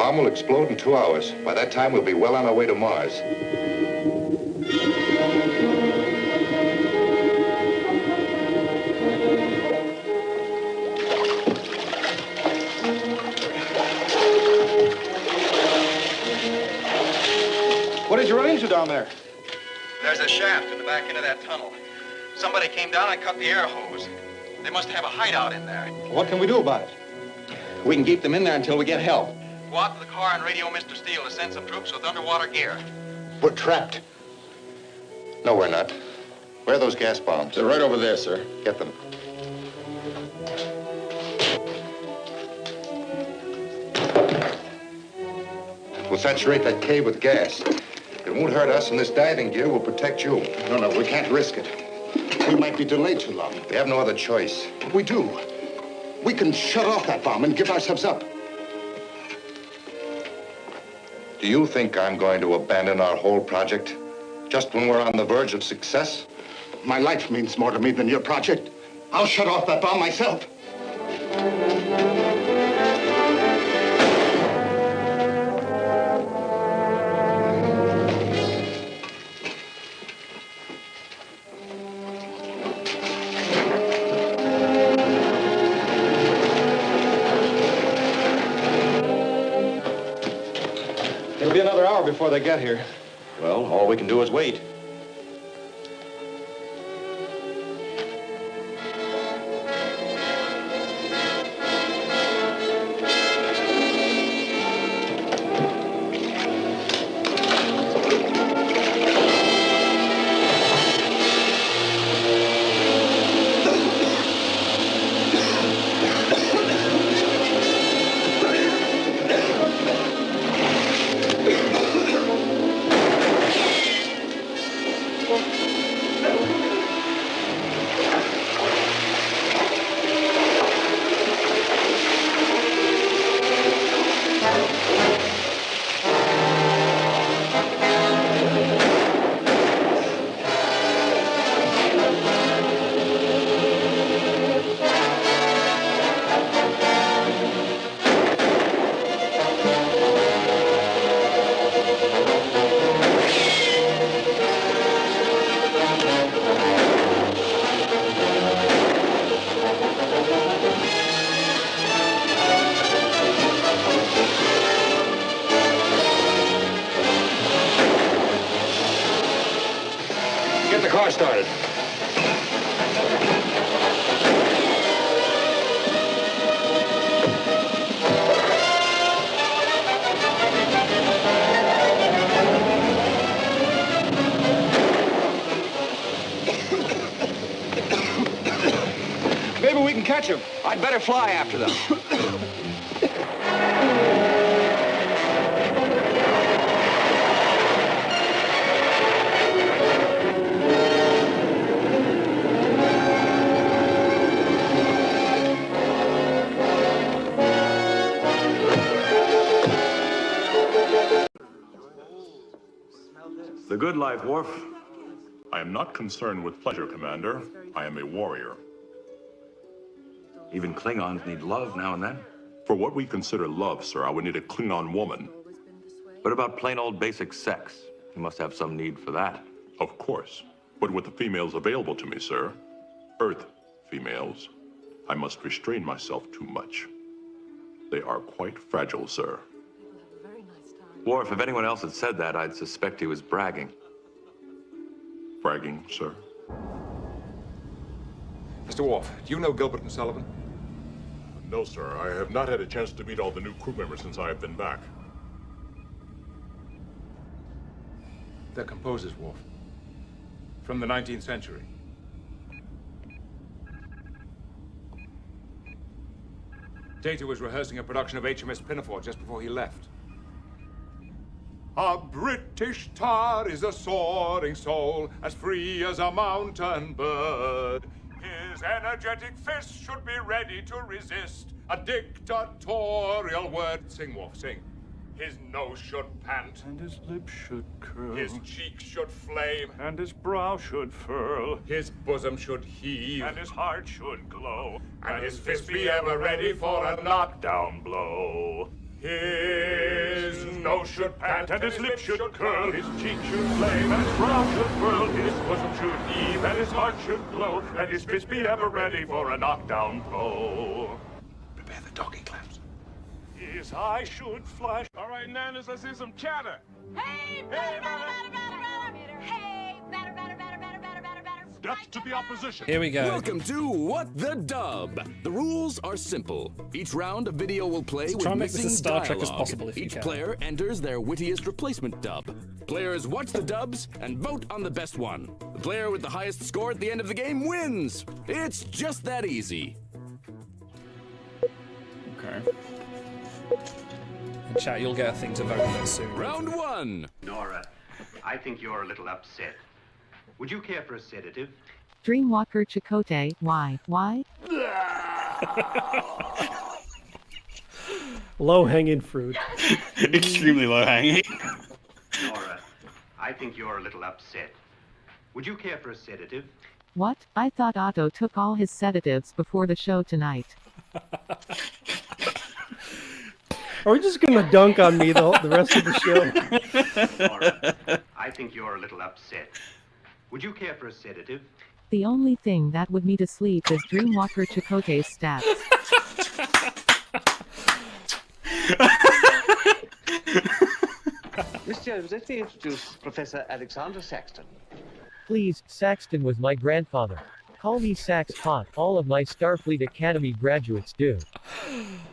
bomb will explode in 2 hours. By that time, we'll be well on our way to Mars. What did you run into down there? There's a shaft in the back end of that tunnel. Somebody came down and cut the air hose. They must have a hideout in there. What can we do about it? We can keep them in there until we get help. Go out to the car and radio Mr. Steele to send some troops with underwater gear. We're trapped. No, we're not. Where are those gas bombs? They're right over there, sir. Get them. We'll saturate that cave with gas. It won't hurt us, and this diving gear will protect you. No, we can't risk it. We might be delayed too long. We have no other choice. We do. We can shut off that bomb and give ourselves up. Do you think I'm going to abandon our whole project just when we're on the verge of success? My life means more to me than your project. I'll shut off that bomb myself. It'll be another hour before they get here. Well, all we can do is wait. Get the car started. Maybe we can catch them. I'd better fly after them. The good life, Worf. I am not concerned with pleasure, Commander. I am a warrior. Even Klingons need love now and then. For what we consider love, sir, I would need a Klingon woman. What about plain old basic sex? You must have some need for that. Of course. But with the females available to me, sir, Earth females, I must restrain myself too much. They are quite fragile, sir. Worf, if anyone else had said that, I'd suspect he was bragging. Bragging, sir? Mr. Worf, do you know Gilbert and Sullivan? No, sir. I have not had a chance to meet all the new crew members since I have been back. They're composers, Worf. From the 19th century. Data was rehearsing a production of HMS Pinafore just before he left. A British tar is a soaring soul, as free as a mountain bird. His energetic fist should be ready to resist a dictatorial word. Sing, Worf, sing. His nose should pant, and his lips should curl, his cheeks should flame, and his brow should furl, his bosom should heave, and his heart should glow, and his fist be ever ready for a knockdown blow. His nose should pant and his lips should curl, his cheek should flame and his brow should twirl, his bosom should heave and his heart should glow, and his fist be ever ready for a knockdown blow. Prepare the doggy claps. His eye should flash. All right, Nanas, let's see some chatter. Hey, batter, batter, batter, batter, batter. Hey, batter, batter, batter, batter, batter, batter, batter. Death to the opposition. Here we go. Welcome to What the Dub. The rules are simple. Each round, a video will play with try and make this missing as Star Trek as dialogue. possible if you Each can. player enters their wittiest replacement dub. Players watch the dubs and vote on the best one. The player with the highest score at the end of the game wins. It's just that easy. Okay. And chat, you'll get a thing to vote on soon. Round 1. Nora, I think you're a little upset. Would you care for a sedative? Dreamwalker Chakotay, why? Low-hanging fruit. Extremely low-hanging. Nora, I think you're a little upset. Would you care for a sedative? What? I thought Otto took all his sedatives before the show tonight. Are we just gonna dunk on me the rest of the show? Nora, I think you're a little upset. Would you care for a sedative? The only thing that would me to sleep is Dreamwalker Chakotay's stats. Miss Jones, let me introduce Professor Alexander Saxton. Please, Saxton was my grandfather. Call me Sax Hot. All of my Starfleet Academy graduates do.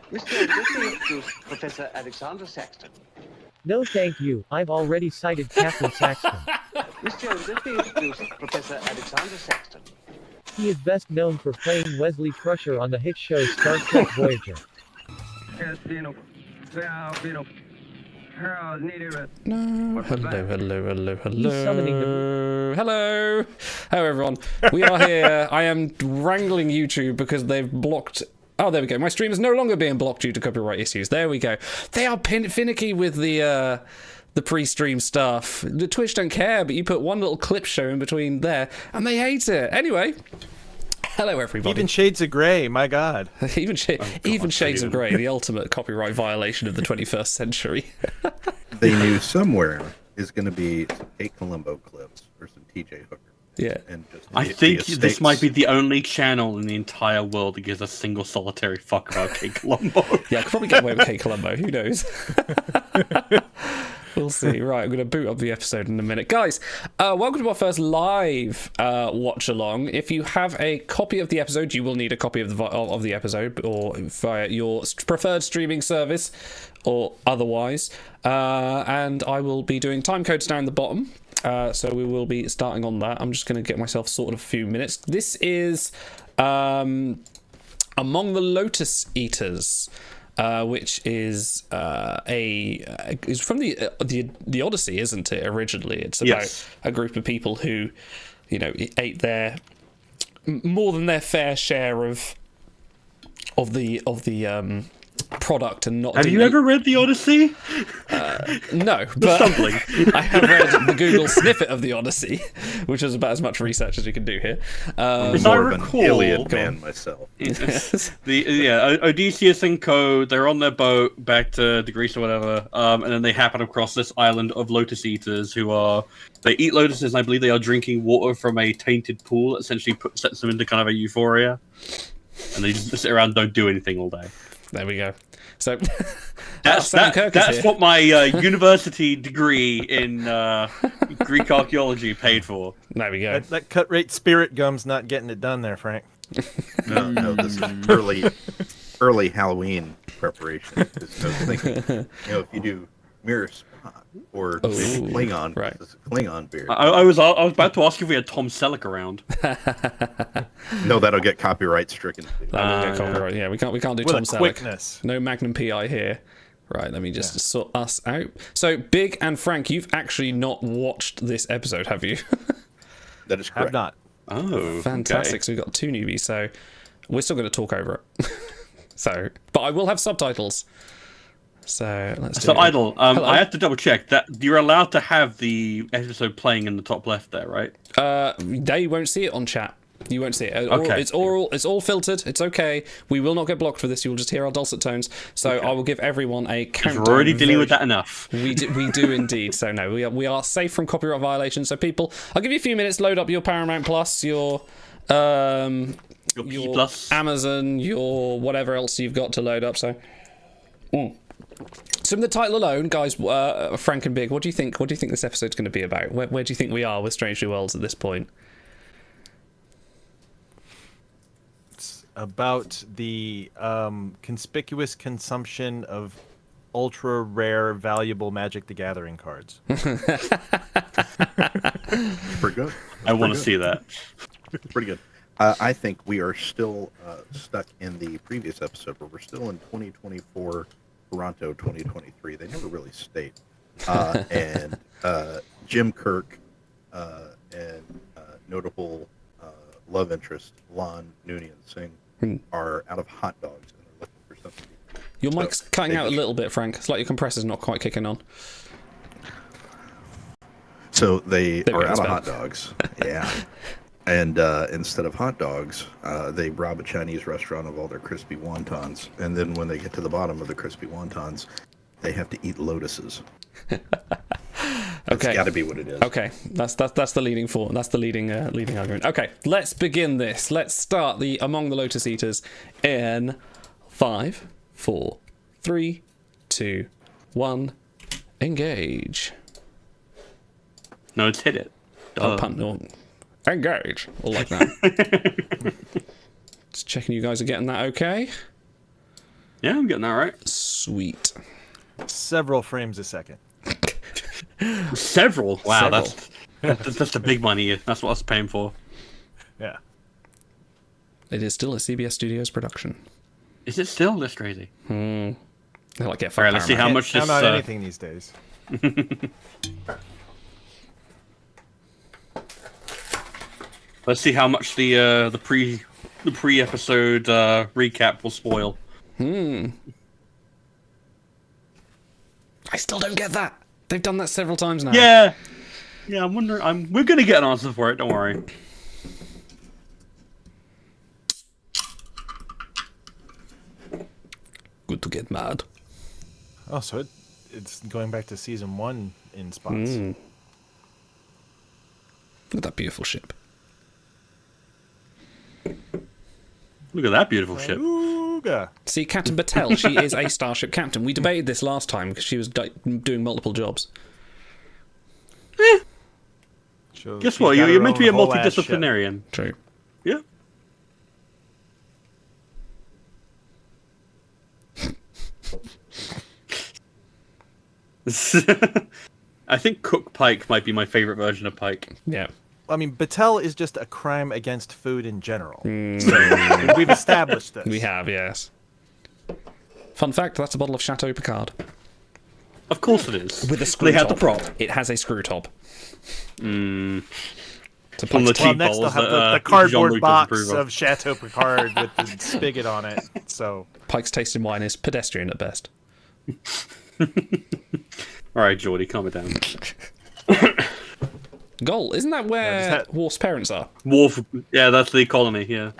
Miss Jones, let me introduce Professor Alexander Saxton. No thank you, I've already cited Captain Saxton. Miss Jones, let me introduce Professor Alexander Saxton. He is best known for playing Wesley Crusher on the hit show Star Trek Voyager. No. Hello. He's summoning the... Hello, everyone. We are here. I am wrangling YouTube because they've blocked... Oh, there we go. My stream is no longer being blocked due to copyright issues. There we go. They are finicky with the pre-stream stuff. The Twitch don't care, but you put one little clip show in between there, and they hate it. Anyway, hello everybody. Even Shades of Grey, my God. even Shades of Grey, the ultimate copyright violation of the 21st century. They knew somewhere is going to be some Kate Columbo clips or some TJ Hooker. Yeah. And just I think this might be the only channel in the entire world that gives a single solitary fuck about Kate Columbo. Yeah, I could probably get away with Kate Columbo. Who knows? We'll see. Right, I'm going to boot up the episode in a minute. Guys, welcome to our first live watch-along. If you have a copy of the episode, you will need a copy of the episode or via your preferred streaming service or otherwise. And I will be doing time codes down the bottom. So we will be starting on that. I'm just going to get myself sorted a few minutes. This is Among the Lotus Eaters, which is is from the Odyssey, isn't it? Originally, it's about a group of people who, ate their more than their fair share of the product and not. Have you ever read the Odyssey? No, but I have read the Google snippet of the Odyssey, which is about as much research as you can do here. As I recall, Iliad man myself. Odysseus and co. They're on their boat back to Greece or whatever, and then they happen across this island of lotus eaters they eat lotuses. And I believe they are drinking water from a tainted pool that essentially sets them into kind of a euphoria, and they just sit around and don't do anything all day. There we go. So that's what my university degree in Greek archaeology paid for. There we go. That cut rate spirit gum's not getting it done there, Frank. No, this is early Halloween preparation. I was thinking, if you do Mirror Spot or Klingon, right? This is a Klingon beer. I was about to ask if we had Tom Selleck around. No, that'll get copyright stricken. Yeah, we can't do with Tom a Selleck. quickness. No Magnum PI here. Right, let me just sort us out. So, Big and Frank, you've actually not watched this episode, have you? That is correct. Have not. Oh, fantastic! Okay. So we've got 2 newbies, so we're still going to talk over it. But I will have subtitles. So let's do So it. Idle, I have to double check that you're allowed to have the episode playing in the top left there, right? They won't see it on chat. You won't see it. Okay. It's all filtered. It's okay. We will not get blocked for this. You will just hear our dulcet tones. So I will give everyone a countdown. We're already dealing with that enough. We do indeed. So no, we are safe from copyright violations. So people, I'll give you a few minutes. Load up your Paramount Plus, your Plus. Amazon, your whatever else you've got to load up. So. So from the title alone, guys, Frank and Big, what do you think? What do you think this episode's going to be about? Where do you think we are with Strange New Worlds at this point? It's about the conspicuous consumption of ultra rare, valuable Magic the Gathering cards. Pretty good. I want to see that. Pretty good. I think we are still stuck in the previous episode, but we're still in 2024, Toronto 2023. They never really state. And Jim Kirk and notable love interest Lon Noonien Singh are out of hot dogs and they're looking for something. Your mic's cutting out a little bit, Frank. It's like your compressor's not quite kicking on. So they are out of hot dogs. Yeah. And instead of hot dogs, they rob a Chinese restaurant of all their crispy wontons. And then when they get to the bottom of the crispy wontons, they have to eat lotuses. That's got to be what it is. Okay, that's the leading for. That's the leading argument. Okay, let's begin this. Let's start the Among the Lotus Eaters in 5, 4, 3, 2, 1. Engage. No, it's hit it. Engage. All like that. Just checking you guys are getting that okay. Yeah, I'm getting that right. Sweet. Several frames a second. Several? Wow, Several. That's the big money. That's what I was paying for. Yeah. It is still a CBS Studios production. Is it still this crazy? They're like, yeah, all right, let's see how much this... Count on anything these days. Let's see how much the pre-episode recap will spoil. I still don't get that. They've done that several times now. Yeah, I'm wondering. We're gonna get an answer for it. Don't worry. Good to get mad. Oh, so it's going back to season 1 in spots. Look at that beautiful ship. Look at that beautiful ship. Ooga. See, Captain Battelle, she is a starship captain. We debated this last time because she was doing multiple jobs. Guess what? You're meant to be a multidisciplinarian. True. Yeah. I think Cook Pike might be my favorite version of Pike. Yeah. I mean, Battelle is just a crime against food in general. So we've established this. We have, yes. Fun fact, that's a bottle of Chateau Picard. Of course it is. With a screw top. They had the prop. It has a screw top. From the cheap next they'll have the cardboard box of Chateau Picard with the spigot on it. So Pike's tasting wine is pedestrian at best. All right, Geordie, calm it down. Goal, isn't that where Worf's parents are? Worf, yeah, that's the colony, yeah.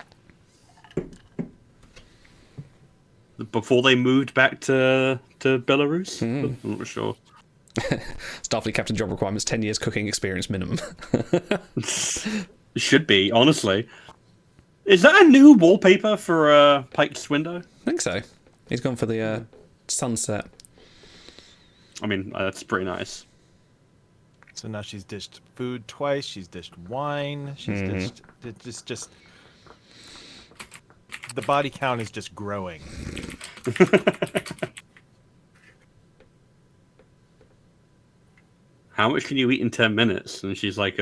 Before they moved back to Belarus? I'm not sure. Starfleet Captain job requirements, 10 years cooking experience minimum. Should be, honestly. Is that a new wallpaper for Pike's window? I think so. He's gone for the sunset. I mean, that's pretty nice. So now she's dished food twice. She's dished wine. She's dished just the body count is just growing. How much can you eat in 10 minutes? And she's like,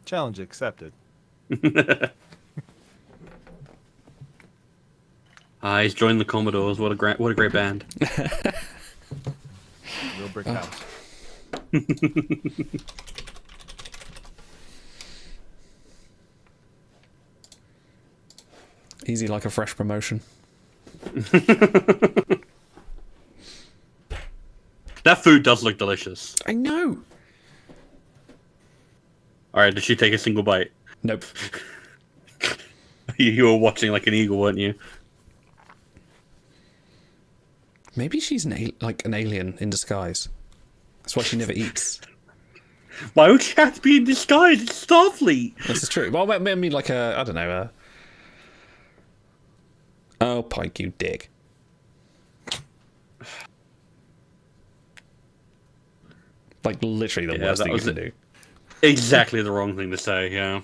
Challenge accepted. He's joined the Commodores. What a great band. Real brick house. Easy like a fresh promotion. That food does look delicious. I know. All right, did she take a single bite? Nope. You were watching like an eagle, weren't you? Maybe she's like an alien in disguise. That's why she never eats. Why would she have to be in disguise? It's Starfleet. This is true. Well, I mean, like I don't know. Oh, Pike, you dick. Like literally the worst thing you can do. Exactly the wrong thing to say. Yeah.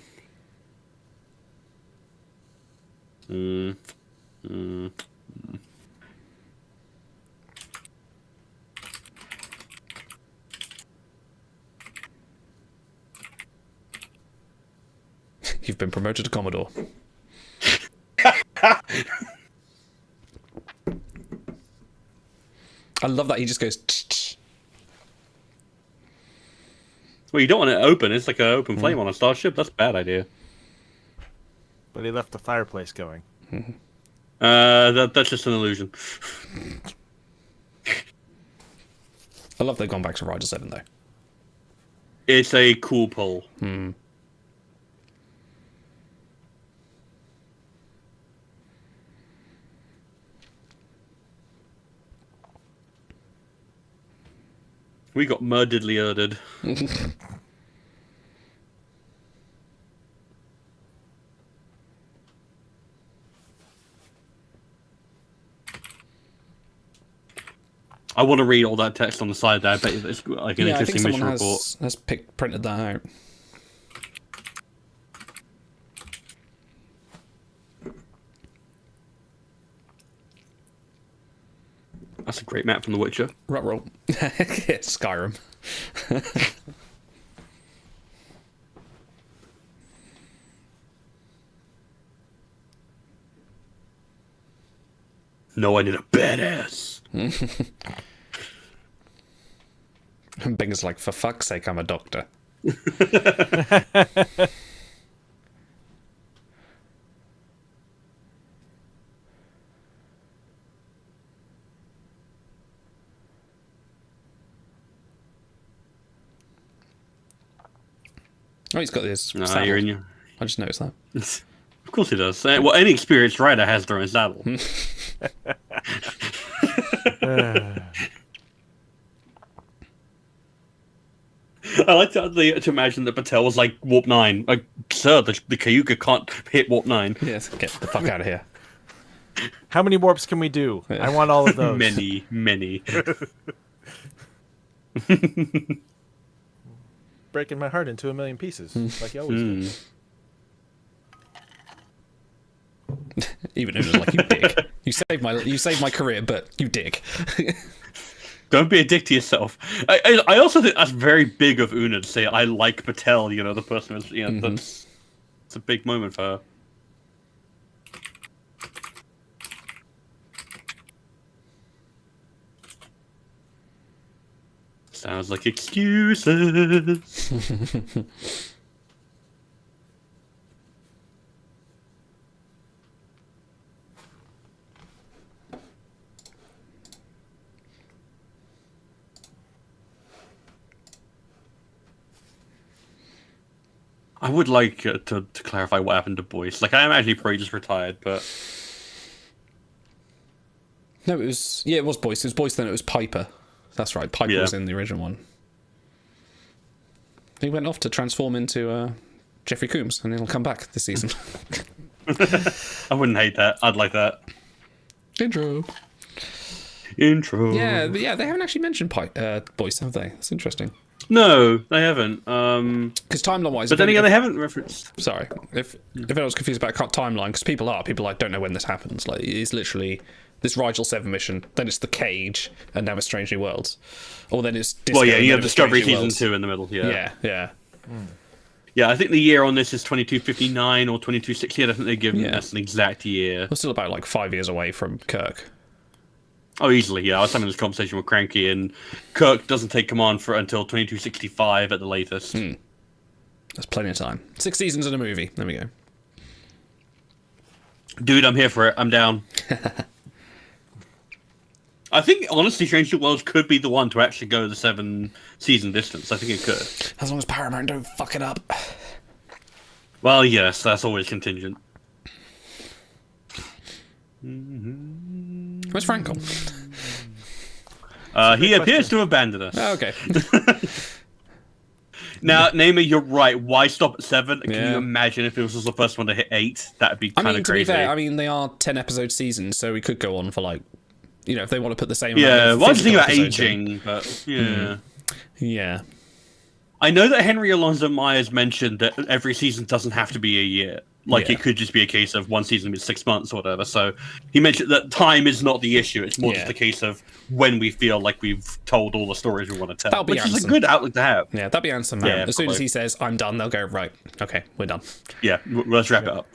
You've been promoted to Commodore. I love that he just goes. Tch. Well, you don't want it open. It's like an open flame on a starship. That's a bad idea. But he left the fireplace going. That's just an illusion. I love they've gone back to Rider 7 though. It's a cool pull. We got murderedly murdered. I want to read all that text on the side there. I bet it's like an interesting mission report. Has printed that out. That's a great map from The Witcher. Roll. Skyrim. No, I need a badass. And Binger's like, for fuck's sake, I'm a doctor. Oh, he's got this. No, you're in your... I just noticed that. Of course he does. Well, any experienced rider has their own saddle. I like to imagine that Patel was like, Warp 9. Like, sir, the Cayuga can't hit Warp 9. Yes, get the fuck out of here. How many warps can we do? I want all of those. Many. Breaking my heart into a million pieces, like you always do. Even if it was like, you dick. You saved my career, but you dick. Don't be a dick to yourself. I also think that's very big of Una to say, I like Patel, you know, the person who's, you know, that's it's a big moment for her. Sounds like excuses. I would like to clarify what happened to Boyce. Like, I am actually probably just retired, but... No, it was Boyce. It was Boyce, then it was Piper. That's right, Piper was in the original one. He went off to transform into Jeffrey Combs, and he'll come back this season. I wouldn't hate that. I'd like that. Intro. Yeah, they haven't actually mentioned Boyce, have they? That's interesting. No, they haven't. Because timeline-wise... But then again, they haven't referenced... Sorry. If I was confused about timeline, because people like, don't know when this happens. Like, it's literally... This Rigel 7 mission, then it's The Cage, and now it's Strange New Worlds. Or then it's Disco, you have Discovery Season 2 in the middle, Yeah. Yeah, I think the year on this is 2259 or 2260. I don't think they've given us an exact year. We're still about, 5 years away from Kirk. Oh, easily, yeah. I was having this conversation with Cranky, and Kirk doesn't take command until 2265 at the latest. That's plenty of time. 6 seasons in a movie. There we go. Dude, I'm here for it. I'm down. I think, honestly, Strange New Worlds could be the one to actually go the 7-season distance. I think it could. As long as Paramount don't fuck it up. Well, yes, that's always contingent. Where's Frank gone? He appears to have abandoned us. Oh, okay. Now, Namer, you're right. Why stop at 7? Can you imagine if it was the first one to hit 8? That'd be kind of crazy. To be fair, they are 10-episode seasons, so we could go on for like, if they want to put the same. Yeah, well, I was thinking about aging, but yeah. Yeah. I know that Henry Alonso Myers mentioned that every season doesn't have to be a year. Like, it could just be a case of one season is 6 months or whatever. So he mentioned that time is not the issue. It's more just a case of when we feel like we've told all the stories we want to tell. That'll be which is a good outlook to have. Yeah, that'd be handsome, man. Yeah, as soon as he says, I'm done, they'll go, right, okay, we're done. Yeah, let's wrap it up.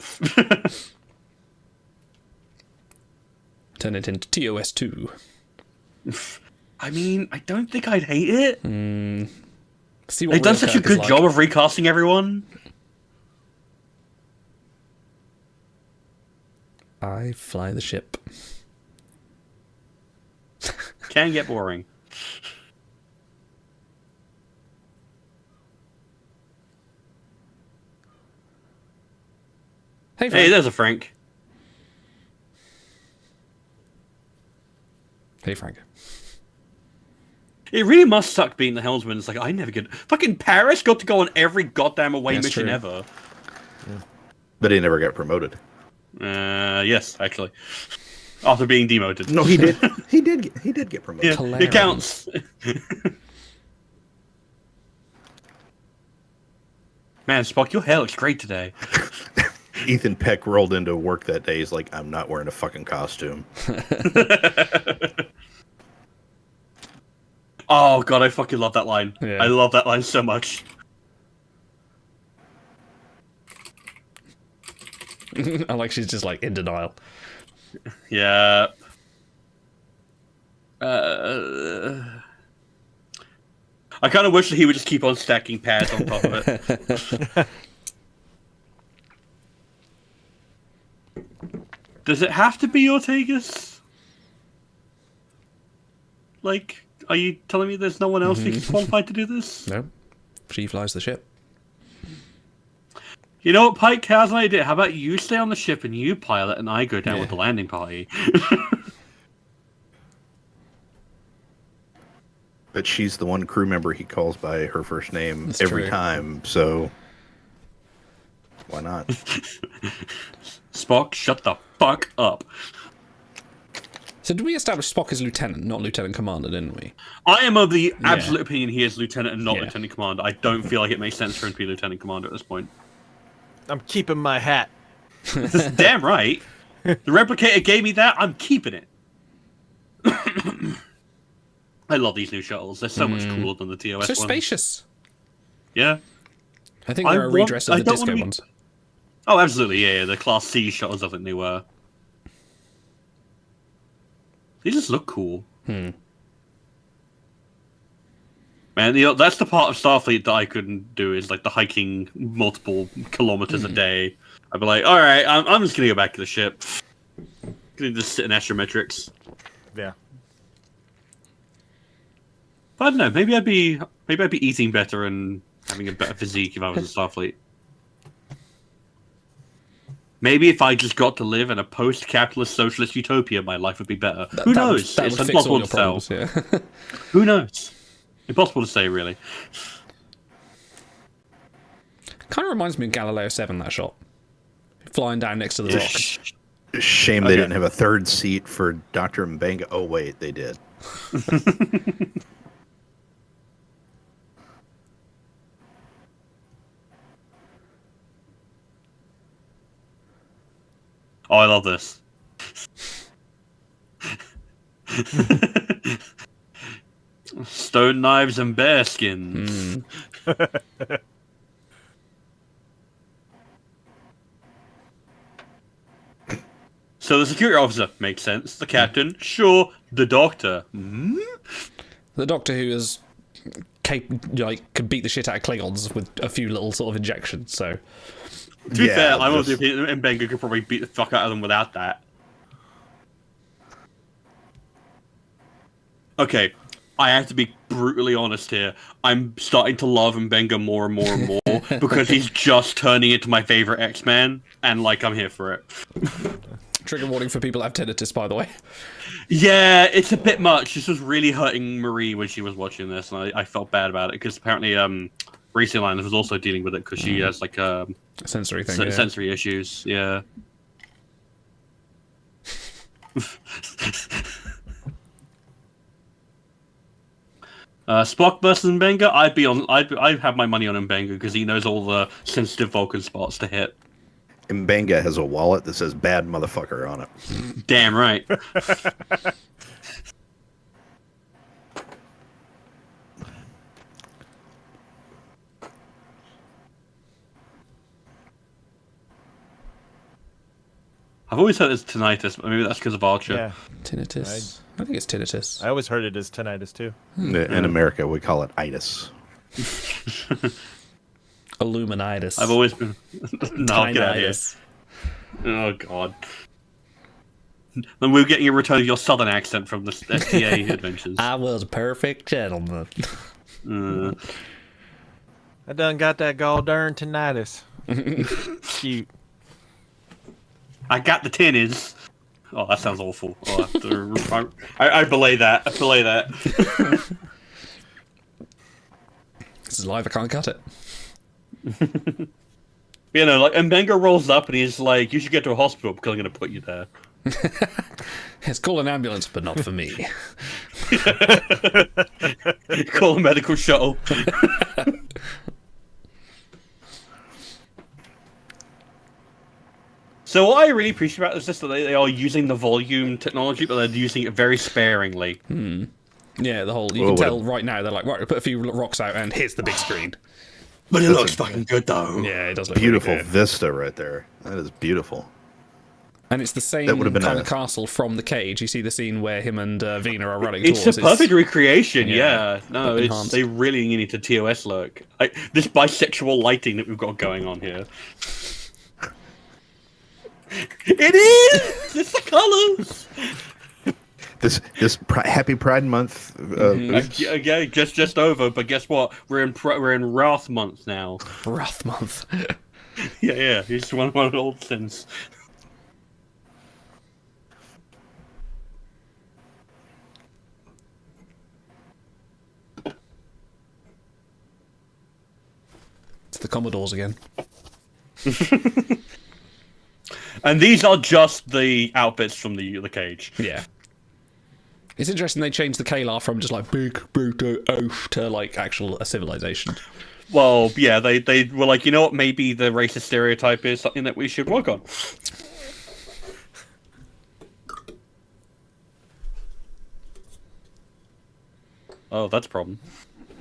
Turn it into TOS 2. I mean, I don't think I'd hate it. See what They've done such a good job of recasting everyone. I fly the ship. Can get boring. Hey, Frank. Hey, there's a Frank. Hey, Frank. It really must suck being the helmsman. It's like, I never get... Fucking Paris got to go on every goddamn away mission ever. Yeah. But he never got promoted. Yes, actually. After being demoted. No, he did. He did get promoted. Yeah, it counts. Man, Spock, your hair looks great today. Ethan Peck rolled into work that day. He's like, I'm not wearing a fucking costume. Oh, God, I fucking love that line. Yeah. I love that line so much. I like she's just like in denial. Yeah. I kind of wish that he would just keep on stacking pads on top of it. Does it have to be Ortegas? Like, are you telling me there's no one else who's qualified to do this? No. She flies the ship. You know what, Pike? How's an idea? How about you stay on the ship and you pilot, and I go down with the landing party? But she's the one crew member he calls by her first name every time, so why not? Spock, shut the fuck up. So did we establish Spock as lieutenant, not lieutenant commander, didn't we? I am of the absolute opinion he is lieutenant and not lieutenant commander. I don't feel like it makes sense for him to be lieutenant commander at this point. I'm keeping my hat. Damn right. The replicator gave me that. I'm keeping it. I love these new shuttles. They're so much cooler than the TOS ones. So spacious. Yeah. I think they're a redress of the disco ones. Oh, absolutely, yeah. The Class C shuttles, I think they were. They just look cool. Man, that's the part of Starfleet that I couldn't do, is like the hiking multiple kilometers a day. I'd be like, all right, I'm just gonna go back to the ship. Gonna just sit in astrometrics. Yeah. But I don't know. Maybe I'd be eating better and having a better physique if I was in Starfleet. Maybe if I just got to live in a post-capitalist socialist utopia, my life would be better. Who knows? It's impossible to tell. Who knows? Impossible to say, really. Kind of reminds me of Galileo 7, that shot. Flying down next to the rock. Shame they didn't have a third seat for Dr. Mbenga. Oh, wait, they did. Oh, I love this. Stone knives and bear skins. So the security officer makes sense. The captain, sure. The doctor, The doctor who is could beat the shit out of Klingons with a few little sort of injections. So, to be fair, I'm of the opinion that Mbenga could probably beat the fuck out of them without that. Okay, I have to be brutally honest here. I'm starting to love Mbenga more and more and more because he's just turning into my favorite X-Man, and like I'm here for it. Trigger warning for people that have tinnitus, by the way. Yeah, it's a bit much. This was really hurting Marie when she was watching this, and I felt bad about it because apparently Reese Line was also dealing with it because she has like sensory thing, sensory issues. Yeah. Spock versus Mbenga, I'd have my money on Mbenga because he knows all the sensitive Vulcan spots to hit. Mbenga has a wallet that says "bad motherfucker" on it. Damn right. I've always heard it's tinnitus, but maybe that's because of Archer. Yeah. Tinnitus. I think it's tinnitus. I always heard it as tinnitus too. In America, we call it itis. Illuminitis. I've always been. No, get out of here. Oh god. And we're getting a return of your southern accent from the STA adventures. I was a perfect gentleman. I done got that gall darn tinnitus. Cute. I got the tinnies. Oh, that sounds awful. Oh, I belay that. I belay that. This is live. I can't cut it. You know, like, Mbenga rolls up and he's like, "You should get to a hospital because I'm going to put you there." It's call an ambulance, but not for me. Call a medical shuttle. So what I really appreciate about this is that they are using the volume technology, but they're using it very sparingly. Yeah, the whole... You can tell right now, they're like, right, we'll put a few rocks out and here's the big screen. But it looks fucking good, though. Yeah, it does look beautiful really good. vista right there. That is beautiful. And it's the same kind of castle from The Cage. You see the scene where him and Vina are running towards. It's a perfect recreation, yeah. No, enhanced. they really need a TOS look. This bisexual lighting that we've got going on here. It is! It's the colours! This happy Pride Month. Yeah, just over. But guess what? We're in Wrath Month now. Wrath Month. yeah. It's one of my old sins. It's the Commodores again. And these are just the outfits from the Cage. Yeah. It's interesting they changed the Kalar from just like big, brutal oaf to like actual a civilization. Well, yeah, they were like, you know what, maybe the racist stereotype is something that we should work on. Oh, that's a problem.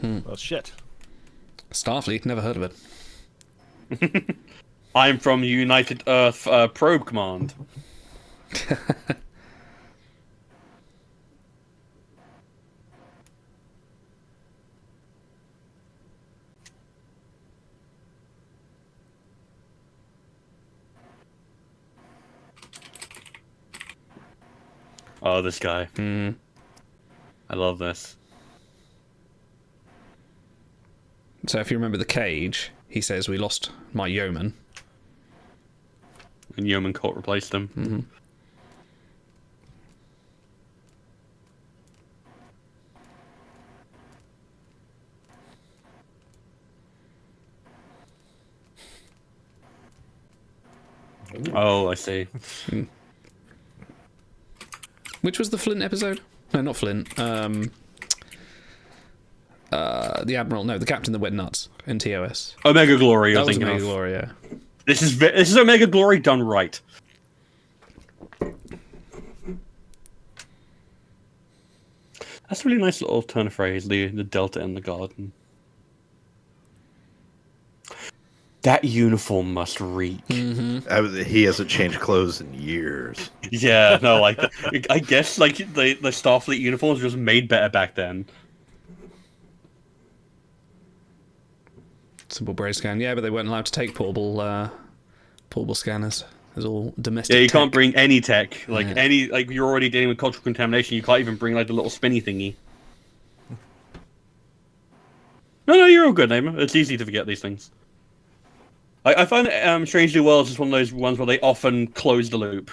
Well, shit. Starfleet, never heard of it. I'm from United Earth Probe Command. Oh, this guy. I love this. So if you remember The Cage, he says, we lost my yeoman. And Yeoman Colt replaced him. Oh, I see. Which was the Flint episode? No, not Flint. The Admiral. No, the Captain that went nuts in TOS. Omega Glory, that I think. Omega Glory, yeah. This is Omega Glory done right. That's a really nice little turn of phrase, the Delta in the garden. That uniform must reek. He hasn't changed clothes in years. Yeah, no, like I guess like the Starfleet uniforms were just made better back then. Simple braid scan, yeah, but they weren't allowed to take portable scanners. There's all domestic. Yeah, you tech. can't bring any tech. Like you're already dealing with cultural contamination. You can't even bring like the little spinny thingy. No, you're all good, Neyman. It's easy to forget these things. I find Strangely Worlds is one of those ones where they often close the loop.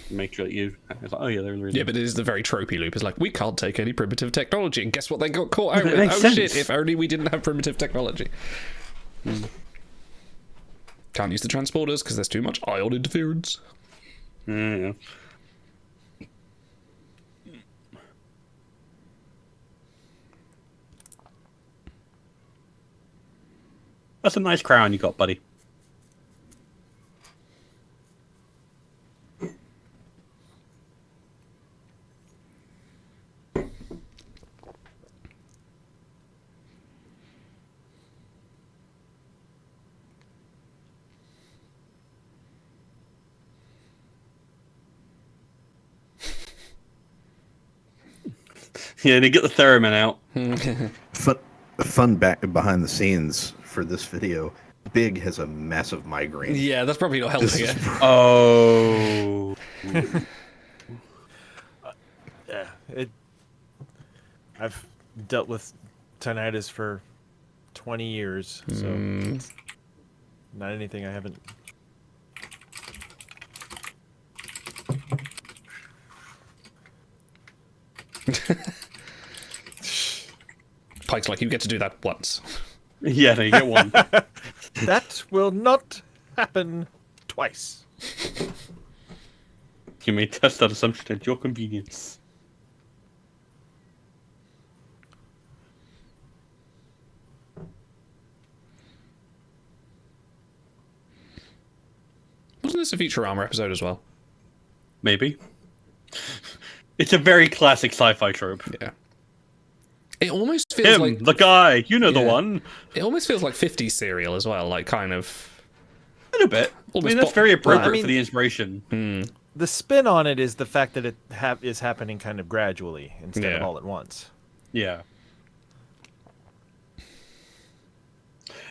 Make sure that you... It's like, oh, yeah, they're really... Yeah, but it is the very tropey loop. It's like, we can't take any primitive technology, and guess what they got caught out It with? makes Oh, sense. shit, if only we didn't have primitive technology. Can't use the transporters, because there's too much ion interference. Yeah. That's a nice crown you got, buddy. Yeah, they get the theremin out. Fun back behind the scenes for this video. Big has a massive migraine. Yeah, that's probably not helping it. Oh. Yeah, I've dealt with tinnitus for 20 years, so it's not anything I haven't. Pike's like, you get to do that once. Yeah, no, you get one. That will not happen twice. You may test that assumption at your convenience. Wasn't this a Futurama episode as well? Maybe. It's a very classic sci-fi trope. Yeah. It almost feels Him, like... the guy, you know the one. It almost feels like 50s serial as well, like kind of... A little bit. I mean, that's very appropriate for the inspiration. The spin on it is the fact that it is happening kind of gradually instead of all at once. Yeah.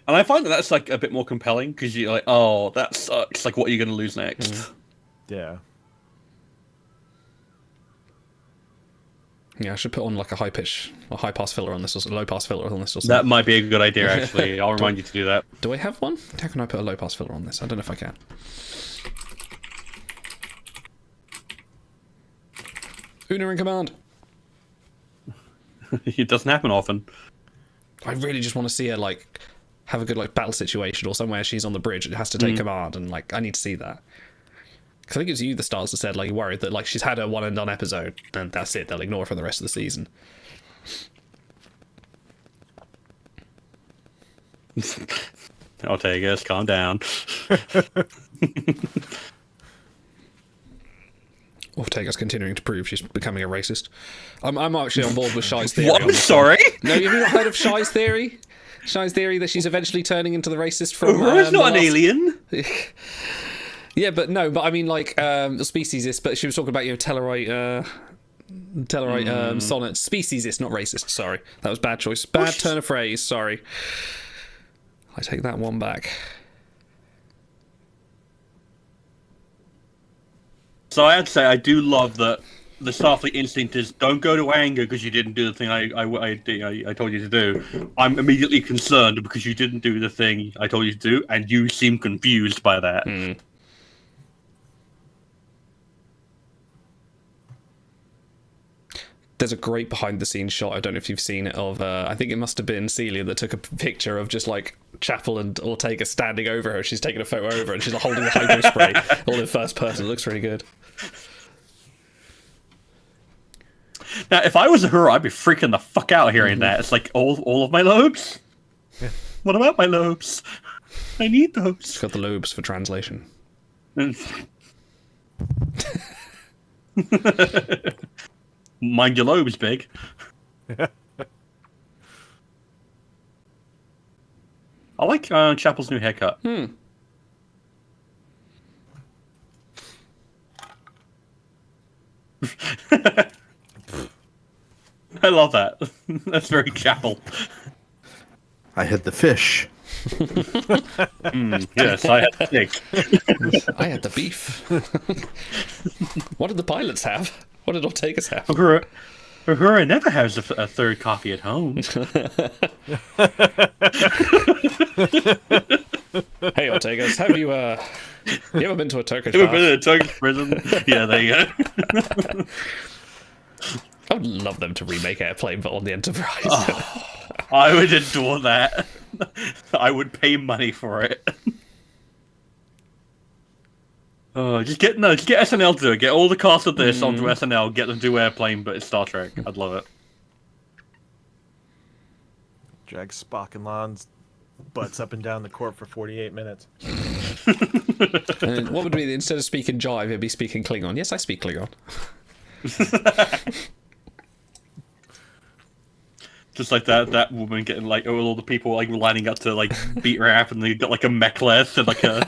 And I find that that's like a bit more compelling because you're like, oh, that sucks. Like, what are you going to lose next? Yeah. Yeah, I should put on like a high pass filter on this, or a low pass filter on this, or something. That might be a good idea, actually. I'll remind you to do that. Do I have one? How can I put a low pass filter on this? I don't know if I can. Una in command. It doesn't happen often. I really just want to see her like have a good like battle situation or somewhere she's on the bridge and has to take command, and like I need to see that. Because I think it was you, the stars, that said like you're worried that like she's had her one and done episode and that's it. They'll ignore her for the rest of the season. I'll take us. Calm down. Ortega's continuing to prove she's becoming a racist. I'm actually on board with Shai's theory. What? Sorry? No, have you not heard of Shai's theory? Shai's theory that she's eventually turning into the racist from... Aurora's not an alien. Yeah, but no, but I mean, like, the speciesist, but she was talking about, you know, Tellarite sonnet. Speciesist, not racist, sorry. That was bad choice. Bad turn of phrase, sorry. I take that one back. So I have to say, I do love that the Starfleet instinct is don't go to anger because you didn't do the thing I told you to do. I'm immediately concerned because you didn't do the thing I told you to do, and you seem confused by that. There's a great behind-the-scenes shot, I don't know if you've seen it, of, I think it must have been Celia that took a picture of just, like, Chapel and Ortega standing over her. She's taking a photo over and she's like, holding the hydro spray, all in first person. It looks really good. Now, if I was her, I'd be freaking the fuck out hearing that. It's like, all of my lobes? What about my lobes? I need those. She's got the lobes for translation. Mind your lobes, Big. I like Chapel's new haircut. I love that. That's very Chapel. I had the fish. Yes, I had the steak. I had the beef. What did the pilots have? What did Ortega's have? Uhura never has a third coffee at home. Hey, Ortegas, have you ever been to a Turkish Ever bath? been to a Turkish prison? Yeah, there you go. I would love them to remake Airplane, but on the Enterprise. Oh, I would adore that. I would pay money for it. Oh, just get SNL to do it. Get all the cast of this onto SNL. Get them to do Airplane, but it's Star Trek. I'd love it. Drag Spock and Lon's butts up and down the court for 48 minutes. And what would be instead of speaking Jive, it'd be speaking Klingon? Yes, I speak Klingon. Just like that woman getting like all the people like lining up to like beat her up, and they got like a necklace and like a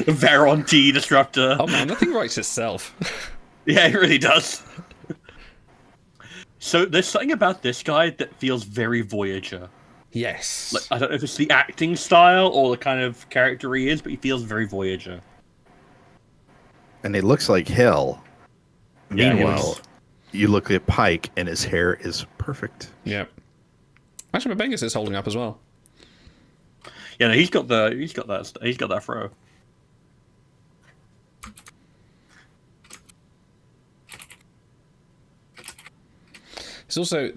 Varon T disruptor. Oh man, nothing writes itself. Yeah, it really does. So there's something about this guy that feels very Voyager. Yes. Like, I don't know if it's the acting style or the kind of character he is, but he feels very Voyager. And he looks like hell. Yeah, Meanwhile, you look at Pike and his hair is perfect. Yep. Actually, Mabengus is holding up as well. Yeah, no, he's got that fro. It's also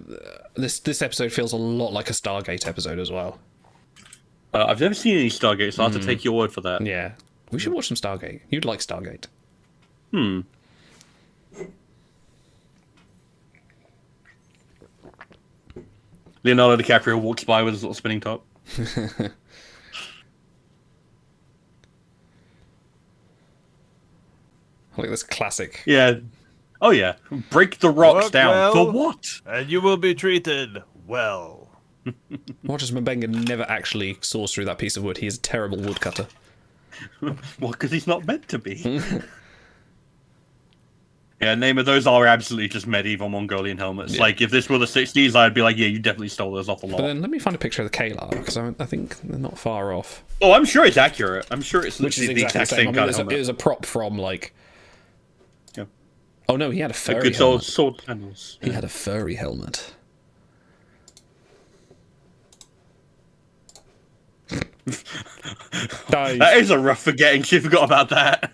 this episode feels a lot like a Stargate episode as well. I've never seen any Stargate, so I have to take your word for that. Yeah, we should watch some Stargate. You'd like Stargate. Leonardo DiCaprio walks by with his little spinning top. Like this classic. Yeah. Oh yeah. Break the rocks Work down. well, For what? And you will be treated well. Watch as Mbenga never actually saws through that piece of wood. He is a terrible woodcutter. Well, because he's not meant to be. Yeah, name of those are absolutely just medieval Mongolian helmets. Yeah. Like, if this were the 60s, I'd be like, yeah, you definitely stole those off the lot. But then let me find a picture of the Kalar, because I think they're not far off. Oh, I'm sure it's accurate. I'm sure it's Which is literally the exactly exact the same. same kind of It helmet. was a prop from, like... Yeah. Oh no, he had a furry good helmet. sword handles. He had a furry helmet. That is a rough forgetting. She forgot about that.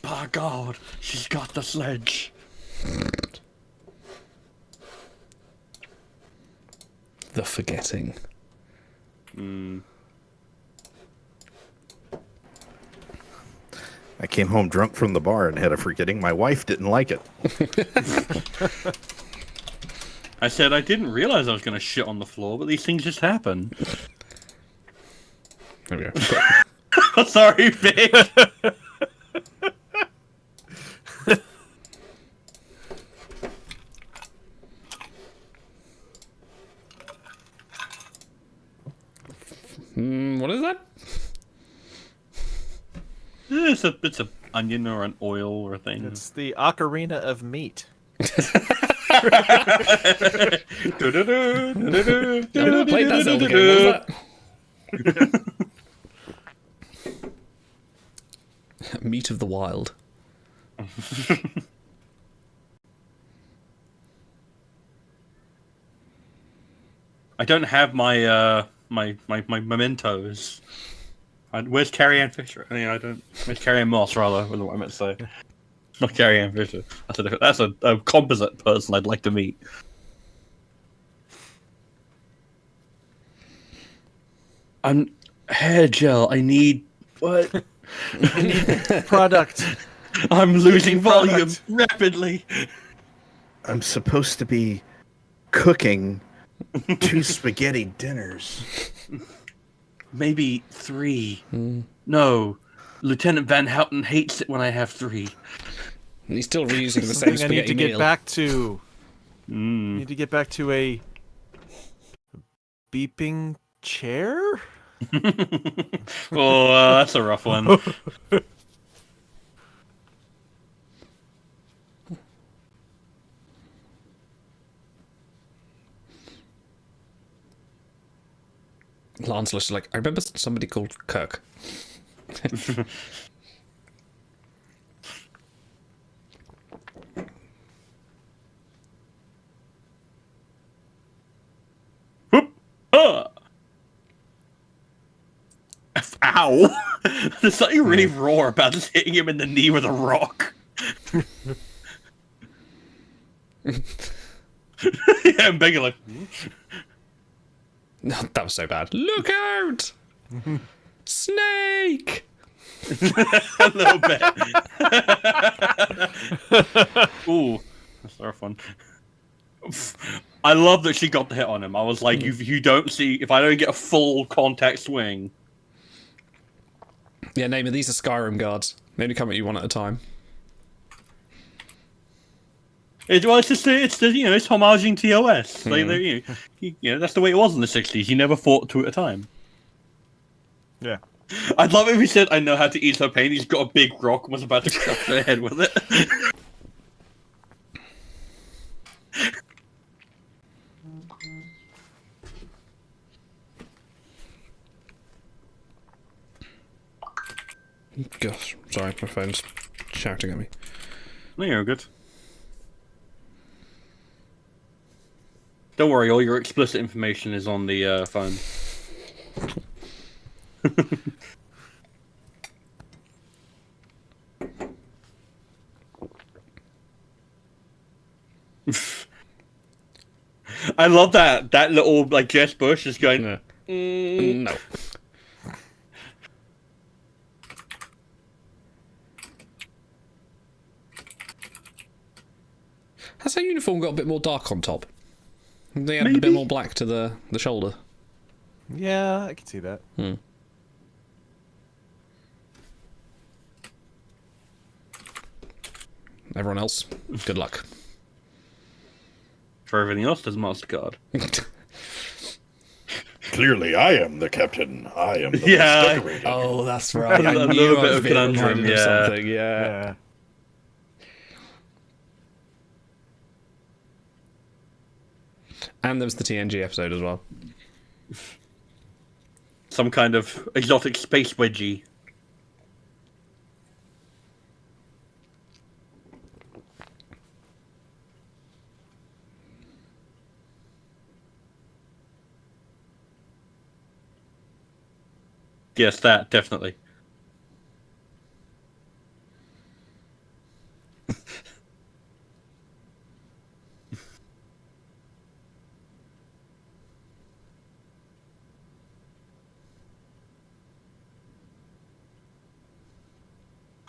Oh God, she's got the sledge. The forgetting. I came home drunk from the bar and had a forgetting. My wife didn't like it. I said I didn't realize I was going to shit on the floor, but these things just happen. There we go. Sorry, Vic. What is that? It's a onion or an oil or a thing. It's the ocarina of meat. I've never played that Zelda game. What was that? Meat of the Wild. I don't have my my mementos. Where's Carrie-Anne Fisher? I mean, I don't. Where's Carrie-Anne Moss, rather? Was what I meant to say. Not Carrie-Anne Fisher. That's a composite person I'd like to meet. Hair gel. I need what? I need product. I'm losing volume rapidly. I'm supposed to be cooking 2 spaghetti dinners. Maybe 3. No. Lieutenant Van Houten hates it when I have 3. And he's still reusing the same spaghetti I need to meal. get back to. Need to get back to a beeping chair. Oh, that's a rough one. Lancelot's like, I remember somebody called Kirk. Ow! There's something really raw about just hitting him in the knee with a rock. Yeah, I'm begging like... No, that was so bad. Look out! Snake! A little bit. Ooh, that's so fun. I love that she got the hit on him. I was like, you don't see... If I don't get a full contact swing... Yeah, Namer, these are Skyrim guards. They only come at you one at a time. It's just it's homaging TOS. That's the way it was in the 60s. You never fought two at a time. Yeah. I'd love it if he said, I know how to ease her pain. He's got a big rock and was about to crush her head with it. Gosh, sorry, my phone's shouting at me. No, you're good. Don't worry, all your explicit information is on the phone. I love that little like Jess Bush is going. No. No. Has that uniform got a bit more dark on top? They added a bit more black to the shoulder. Yeah, I can see that. Everyone else, good luck. For everything else, there's MasterCard. Clearly, I am the captain. I am the most decorated. Oh, that's right. I A knew little I bit was of being conundrum, reminded of yeah. something. Yeah. And there was the TNG episode as well. Some kind of exotic space wedgie. Yes, that, definitely.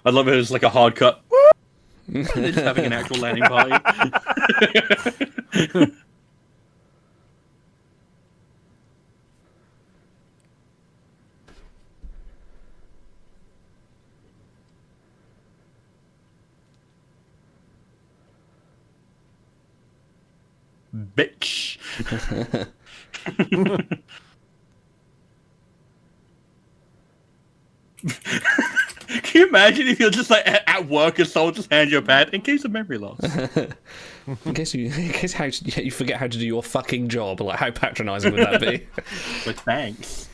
I love it as like a hard cut. And they're just having an actual landing party. Bitch. Can you imagine if you're just like at work and someone just hands you a pad in case of memory loss? in case you forget how to do your fucking job, like how patronising would that be? But thanks.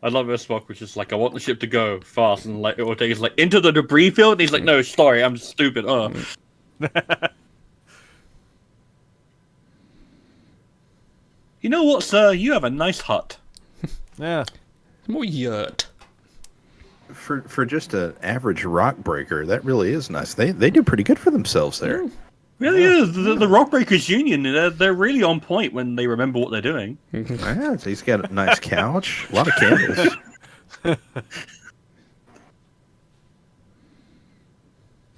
I love it. Spock was just like, I want the ship to go fast, and like it will take us like into the debris field, and he's like, no, sorry, I'm stupid. You know what, sir? You have a nice hut. Yeah. More yurt. For just an average rock breaker, that really is nice. They do pretty good for themselves there. Really is. The Rock Breakers Union, they're really on point when they remember what they're doing. Yeah, he's got a nice couch, a lot of candles.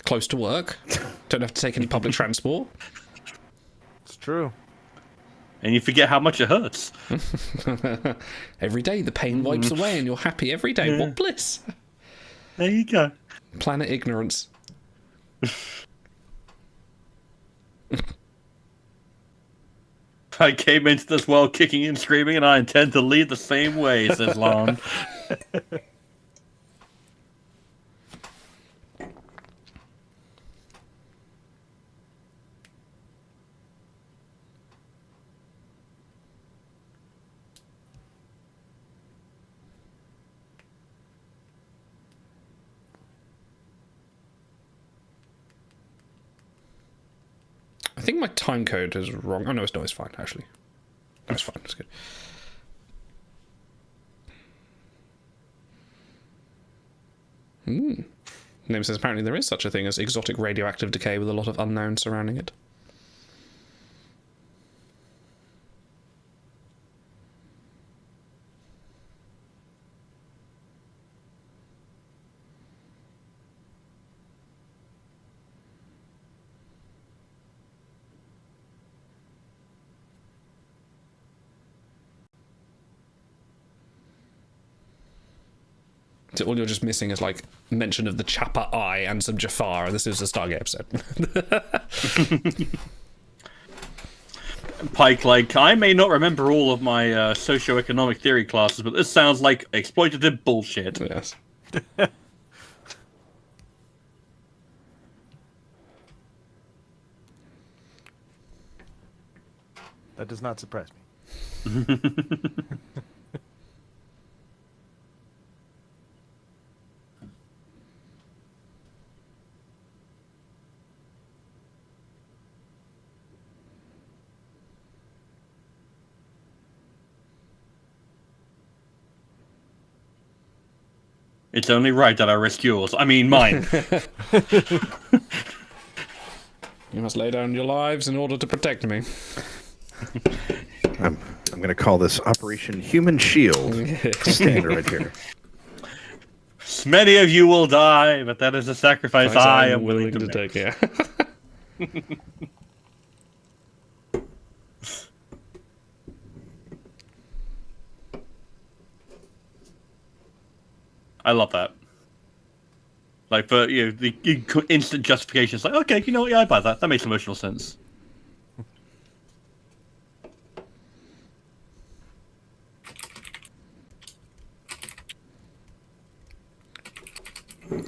Close to work. Don't have to take any public transport. It's true. And you forget how much it hurts. Every day the pain wipes away and you're happy every day. Yeah. What bliss. There you go. Planet ignorance. I came into this world kicking and screaming, and I intend to lead the same way, says Lon. I think my time code is wrong. Oh no, it's fine actually. No, it's fine. It's good. Name says apparently there is such a thing as exotic radioactive decay with a lot of unknown surrounding it. So all you're just missing is like mention of the Chappa Eye and some Jafar, and this is a Stargate episode. Pike, like, I may not remember all of my socio-economic theory classes, but this sounds like exploitative bullshit. Yes. That does not surprise me. It's only right that I risk yours. I mean, mine. You must lay down your lives in order to protect me. I'm going to call this Operation Human Shield. Standard right here. Many of you will die, but that is a sacrifice I am willing to take. Yeah. I love that. Like, for the instant justification is like, okay, you know what? Yeah, I buy that. That makes emotional sense.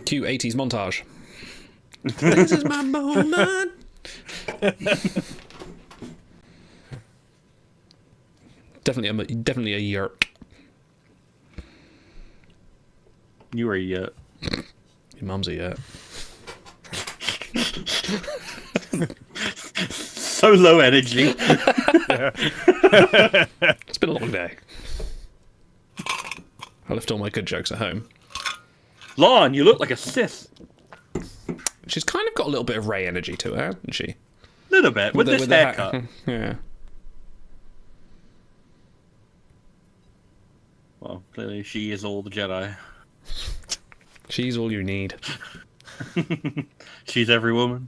Cue 80s montage. This is my moment. Definitely a yerk. You were a yerk. Your mum's a yerk. So low energy. It's been a long day. I left all my good jokes at home. Lon, you look like a Sith. She's kind of got a little bit of Rey energy to her, hasn't she? A little bit, with this haircut. Yeah. Well, clearly she is all the Jedi. She's all you need. She's every woman.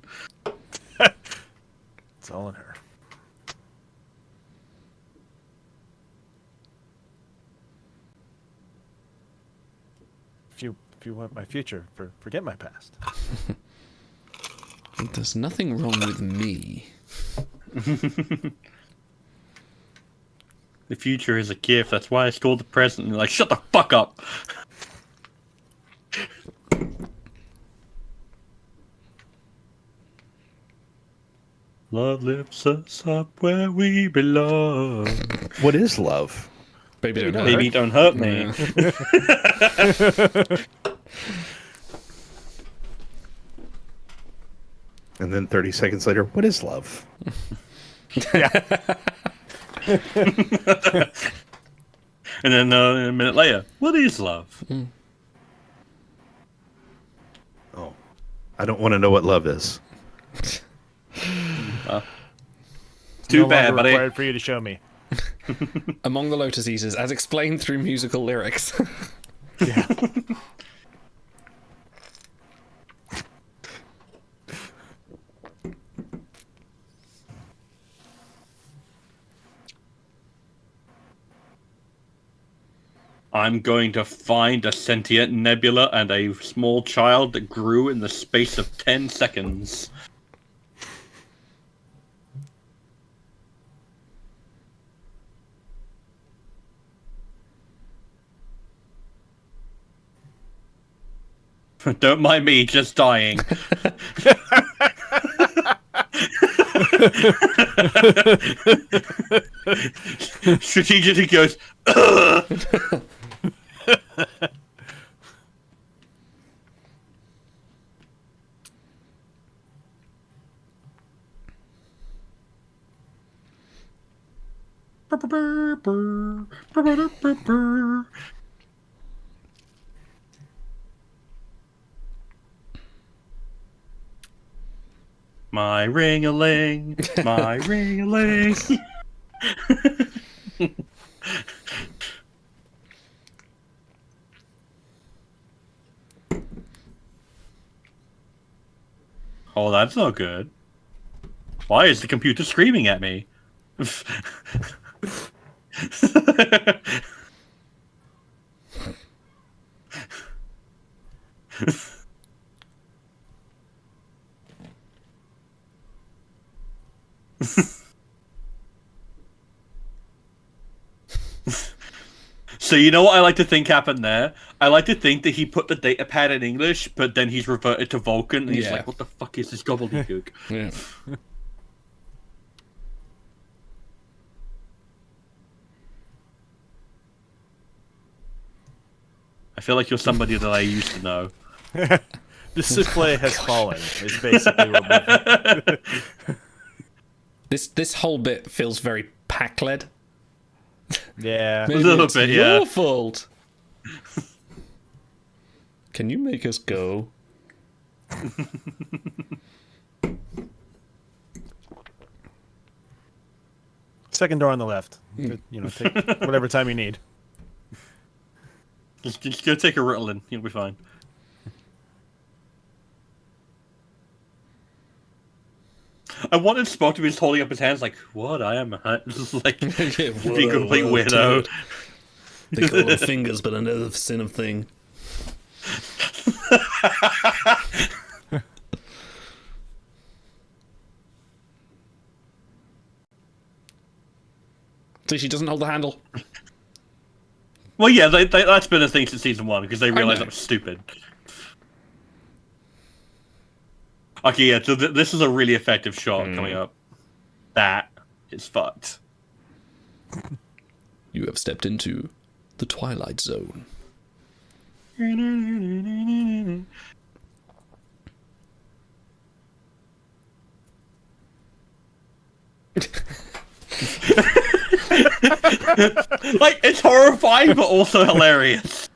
It's all in her. If you want my future, forget my past. There's nothing wrong with me. The future is a gift. That's why I stole the present. And you're like, shut the fuck up. Love lifts us up where we belong. What is love? Baby don't hurt me. And then 30 seconds later, what is love? And then a minute later, what is love? Oh, I don't want to know what love is. Too no bad, longer buddy. required for you to show me. Among the Lotus Eaters, as explained through musical lyrics. Yeah. I'm going to find a sentient nebula and a small child that grew in the space of 10 seconds. Don't mind me, just dying. Strategically goes, ugh! My ring-a-ling, my ring-a-ling. Oh, that's not good. Why is the computer screaming at me? So you know what I like to think happened there? I like to think that he put the data pad in English, but then he's reverted to Vulcan, and he's like, what the fuck is this gobbledygook? Yeah. I feel like you're somebody that I used to know. The souffle has fallen, is basically what This whole bit feels very pack-led. Yeah. Maybe a little it's bit, yeah. your fault. Can you make us go? Second door on the left. You know, take whatever time you need. Just go take a Ritalin. You'll be fine. I wanted Spock to be just holding up his hands like, what? I am just like, be a complete weirdo. They call them fingers, but I know the sin of thing. So she doesn't hold the handle. Well, yeah, that's been a thing since season 1 because they realized that was stupid. Okay, yeah, so this is a really effective shot coming up. That is fucked. You have stepped into the Twilight Zone. Like, it's horrifying, but also hilarious.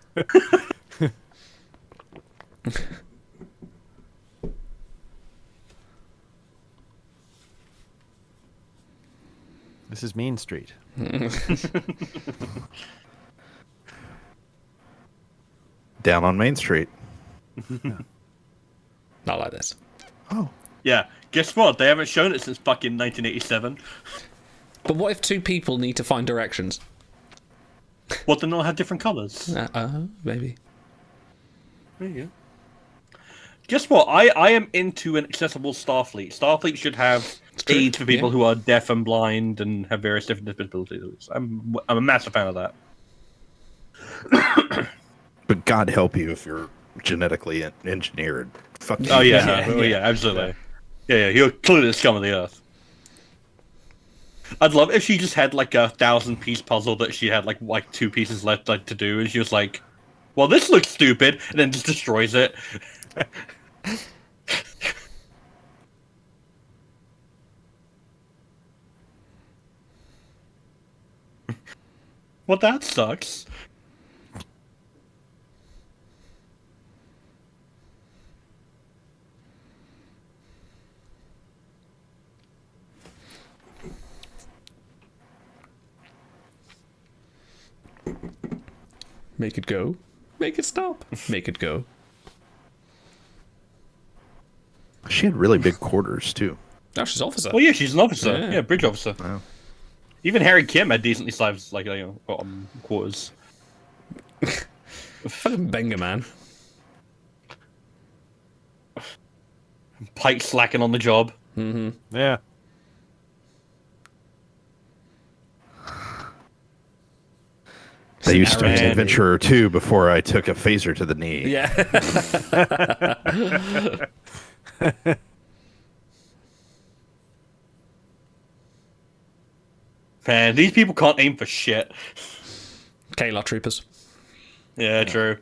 This is Main Street. Down on Main Street. Not like this. Oh. Yeah, guess what? They haven't shown it since fucking 1987. But what if two people need to find directions? What, then they'll have different colours? Maybe. There you go. Guess what? I am into an accessible Starfleet. Starfleet should have aids for people who are deaf and blind and have various different disabilities. I'm a massive fan of that. But God help you if you're genetically engineered. Fuck you. Oh yeah, absolutely. Yeah, you're clearly the scum of the earth. I'd love if she just had like a 1,000-piece puzzle that she had like 2 pieces left to do, and she was like, "Well, this looks stupid," and then just destroys it. Well, that sucks. Make it go. Make it stop. Make it go. She had really big quarters, too. Oh, she's officer. Well, yeah, she's an officer. Yeah. Yeah, bridge officer. Wow. Even Harry Kim had decently sized, like, bottom quarters. Fucking banger, man. Pike slacking on the job. Mm-hmm. Yeah. They used to be an adventurer too before I took a phaser to the knee. Yeah. Man, these people can't aim for shit. Kayla troopers. Yeah, true.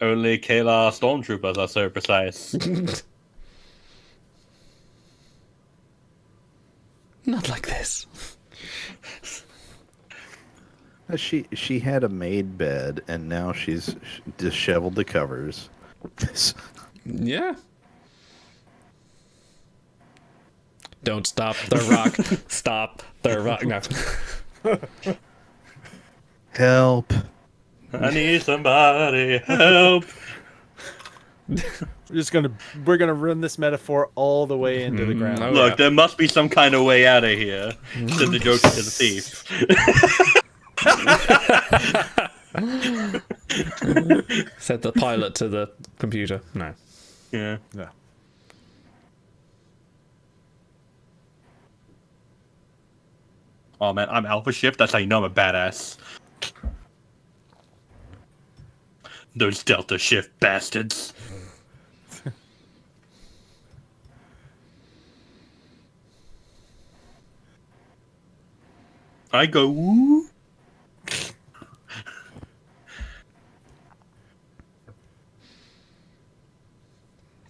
Only Kayla stormtroopers are so precise. Not like this. She had a made bed, and now she's disheveled the covers. Yeah. Don't stop the rock. Stop the rock. No. Help. I need somebody. Help. We're gonna run this metaphor all the way into the ground. Look, there must be some kind of way out of here, said the Joker to the thief. Said the pilot to the computer. No. Yeah. No. Oh man, I'm Alpha Shift. That's how you know I'm a badass. Those Delta Shift bastards. I go woo.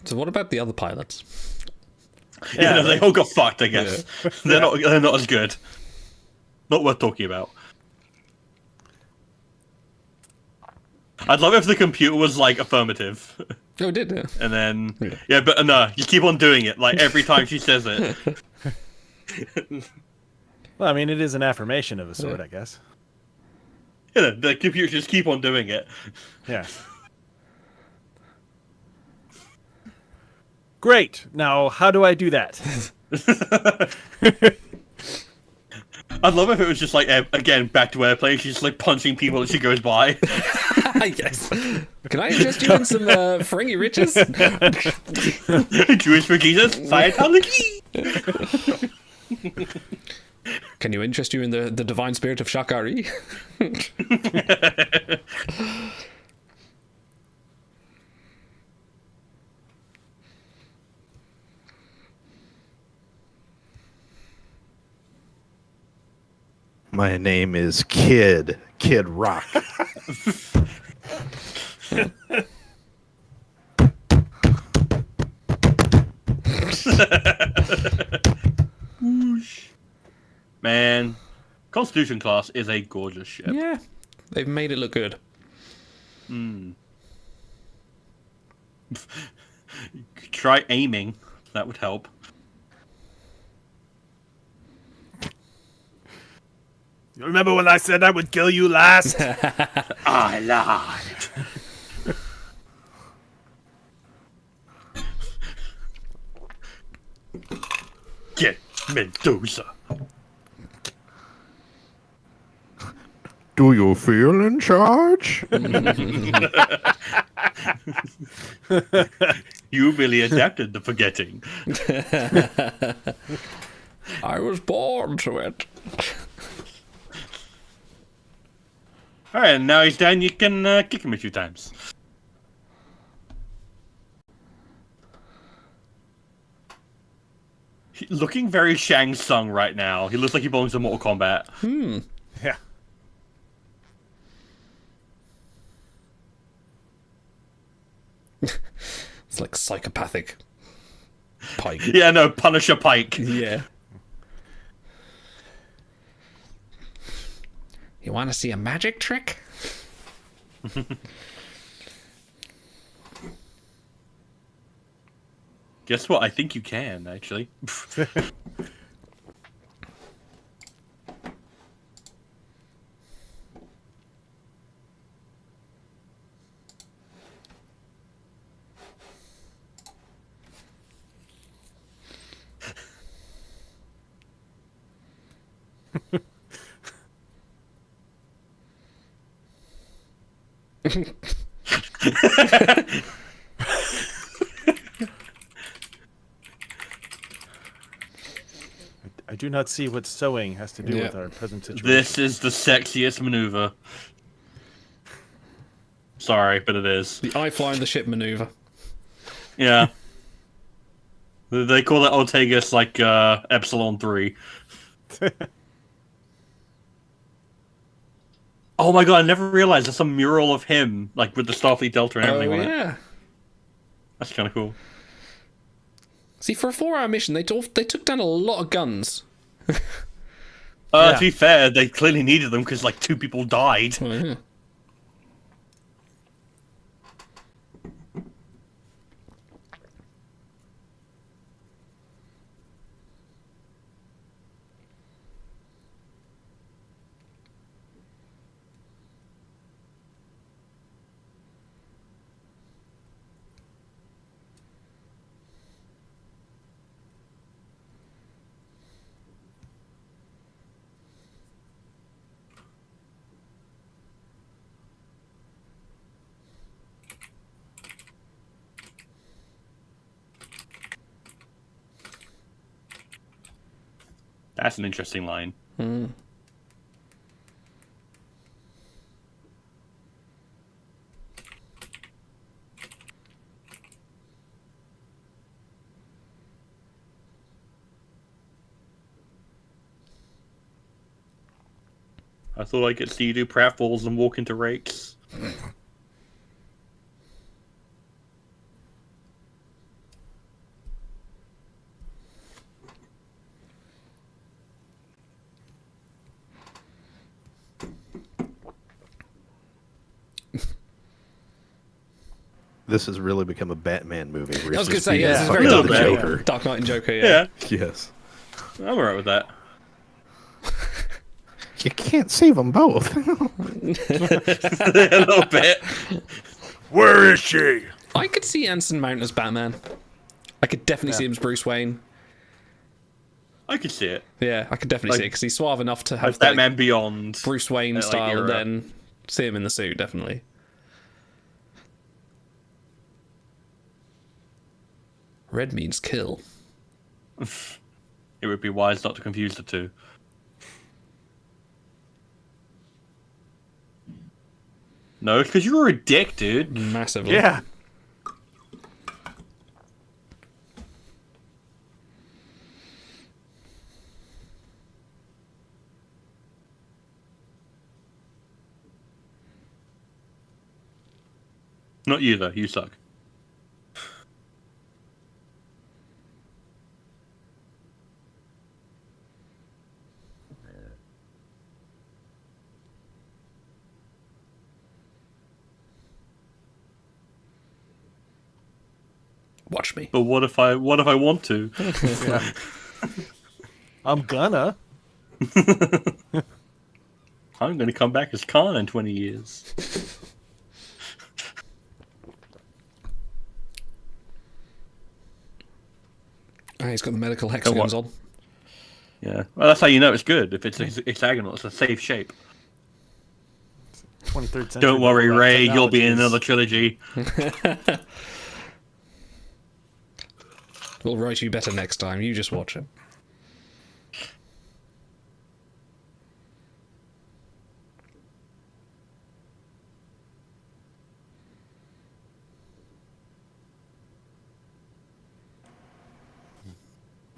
So what about the other pilots? Yeah, no, they all got fucked, I guess. Yeah. They're not as good. Not worth talking about. I'd love if the computer was like affirmative. Oh, it did, yeah. And then yeah, but no, you keep on doing it, like every time she says it. Well, I mean, it is an affirmation of a sort, I guess. Yeah, the computer just keep on doing it. Yeah. Great. Now, how do I do that? I'd love if it was just like again back to airplane. She's just like punching people as she goes by. Yes. Can I interest you in some Ferengi riches? Jewish for Jesus, Scientology. Can you interest you in the divine spirit of Shakari? My name is Kid Rock. Man, Constitution class is a gorgeous ship. Yeah, they've made it look good. Try aiming. That would help. You remember when I said I would kill you last? I lied. Get Mendoza. Do you feel in charge? You really adapted to forgetting. I was born to it. Alright, now he's down, you can kick him a few times. Looking very Shang Tsung right now. He looks like he belongs to Mortal Kombat. Yeah. It's like psychopathic Pike. Yeah, no, Punisher Pike. Yeah. You want to see a magic trick? Guess what? I think you can, actually. I do not see what sewing has to do with our present situation. This is the sexiest maneuver. Sorry, but it is. The eye flying the ship maneuver. Yeah. They call it Ortegas like Epsilon 3. Oh my god, I never realized there's a mural of him, like with the Starfleet Delta and everything on it. That's kind of cool. See, for a 4-hour mission, they took down a lot of guns. To be fair, they clearly needed them because like 2 people died. Oh, yeah. That's an interesting line. Hmm. I thought I could see you do pratfalls and walk into rakes. This has really become a Batman movie. I was going to say, yeah, this is very Dark Joker. Dark Knight and Joker, yeah. Yes. I'm alright with that. You can't save them both. A little bit. Where is she? I could see Anson Mount as Batman. I could definitely see him as Bruce Wayne. I could see it. Yeah, I could definitely see it because he's suave enough to have Batman Beyond Bruce Wayne style, and then see him in the suit, definitely. Red means kill. It would be wise not to confuse the two. No, it's because you were a dick, dude. Massively. Yeah. Not you, though. You suck. Watch me. But what if I want to? Yeah. I'm gonna. I'm gonna come back as Khan in 20 years. Oh, he's got the medical hexagons on. Yeah. Well, that's how you know it's good. If it's hexagonal, it's a safe shape. 23rd century. Don't worry, Ray. You'll be in another trilogy. We'll write you better next time. You just watch it.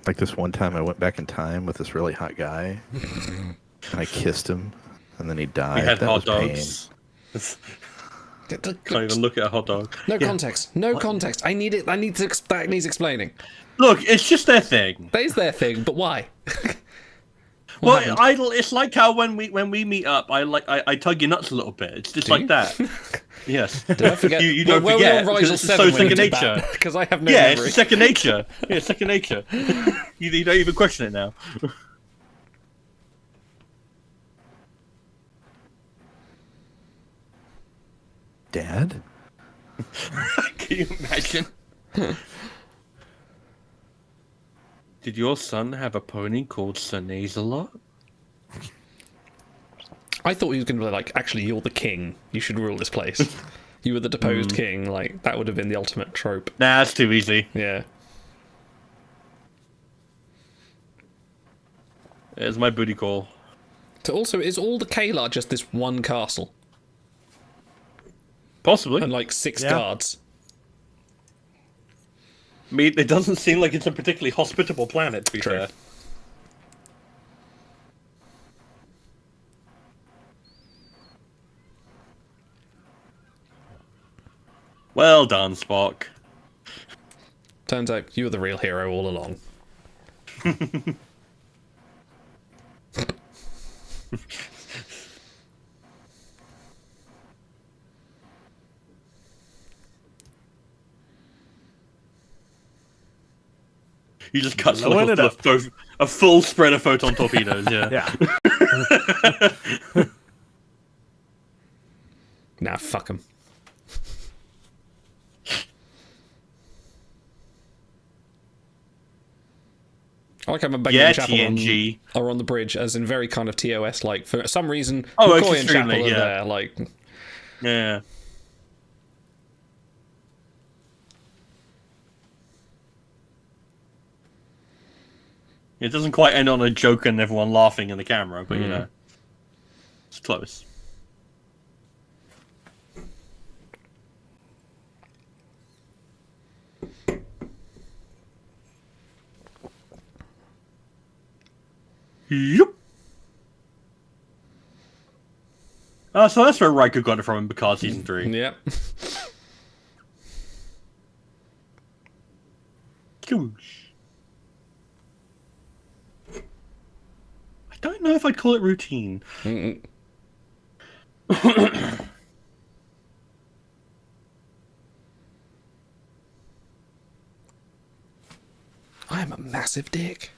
Like this one time I went back in time with this really hot guy, and I kissed him, and then he died. We had that hot was dogs. Can't even look at a hot dog. No context. No context. I need it. That needs explaining. Look, it's just their thing. That is their thing, but why? Well, it's like how when we meet up, I tug your nuts a little bit. It's just like that. Yes. Did I forget? You don't Where forget. were you on Rigel It's 7 so when you second did nature. that? Because I have no Yeah, memory. it's second nature. Yeah, it's second nature. You don't even question it now. Dad? Can you imagine? Did your son have a pony called Sir Nasalot? I thought he was going to be like, actually, you're the king. You should rule this place. You were the deposed king. Like, that would have been the ultimate trope. Nah, that's too easy. Yeah. There's my booty call. So also, is all the Kalar just this one castle? Possibly. And like 6 guards? I mean, it doesn't seem like it's a particularly hospitable planet, to be fair. Well done, Spock. Turns out you were the real hero all along. You just cut a full spread of photon torpedoes, yeah. Nah, fuck him. I like how McBain and Chapel are on the bridge, as in very kind of TOS, like, for some reason, McCoy and Chapel are there, like... Yeah. It doesn't quite end on a joke and everyone laughing in the camera, but you know, it's close. Yep. So that's where Riker got it from in Picard Season 3. Yep. I don't know if I'd call it routine. I'm a massive dick.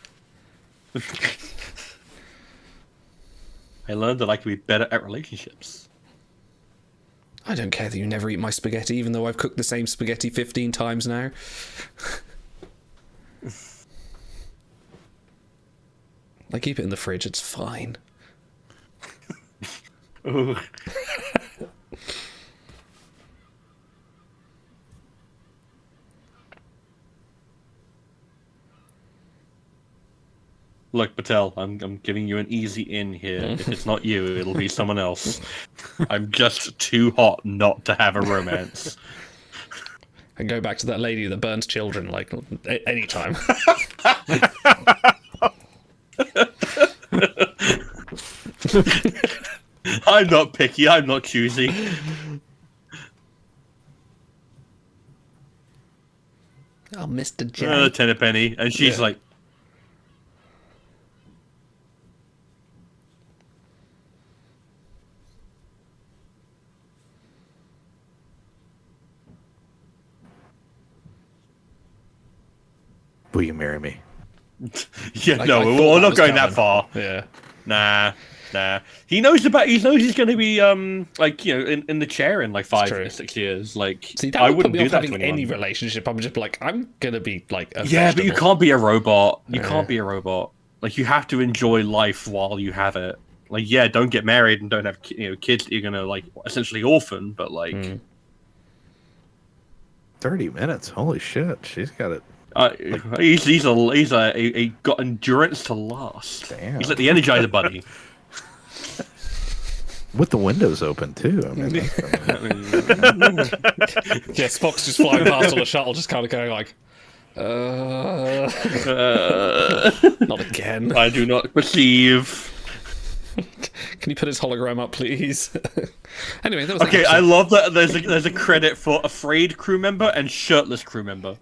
I learned that I can be better at relationships. I don't care that you never eat my spaghetti, even though I've cooked the same spaghetti 15 times now. I keep it in the fridge, it's fine. Ooh. Look, Patel, I'm giving you an easy in here. If it's not you, it'll be someone else. I'm just too hot not to have a romance. And go back to that lady that burns children, like, anytime. I'm not picky, I'm not choosy. Oh, Mr. J. Tenpenny, and she's like, will you marry me? yeah, no, we're not going that far. Yeah. Nah. He knows he's going to be like, you know, in the chair in like 5 or 6 years. Like, see, that I would wouldn't put me do off that having to anyone. any relationship. I'm just like, I'm gonna be like a Yeah, but you vegetable. can't be a robot. You can't be a robot. Like, you have to enjoy life while you have it. Like, yeah, don't get married and don't have kids that you're gonna like essentially orphan. But like, 30 minutes. Holy shit, she's got it. he's got endurance to last. Damn. He's like the Energizer Bunny. With the windows open too. I mean, yeah, Spock's just flying past on a shuttle, just kind of going like, not again. I do not perceive. Can you put his hologram up, please? Anyway, that was okay. I love that there's a credit for afraid crew member and shirtless crew member.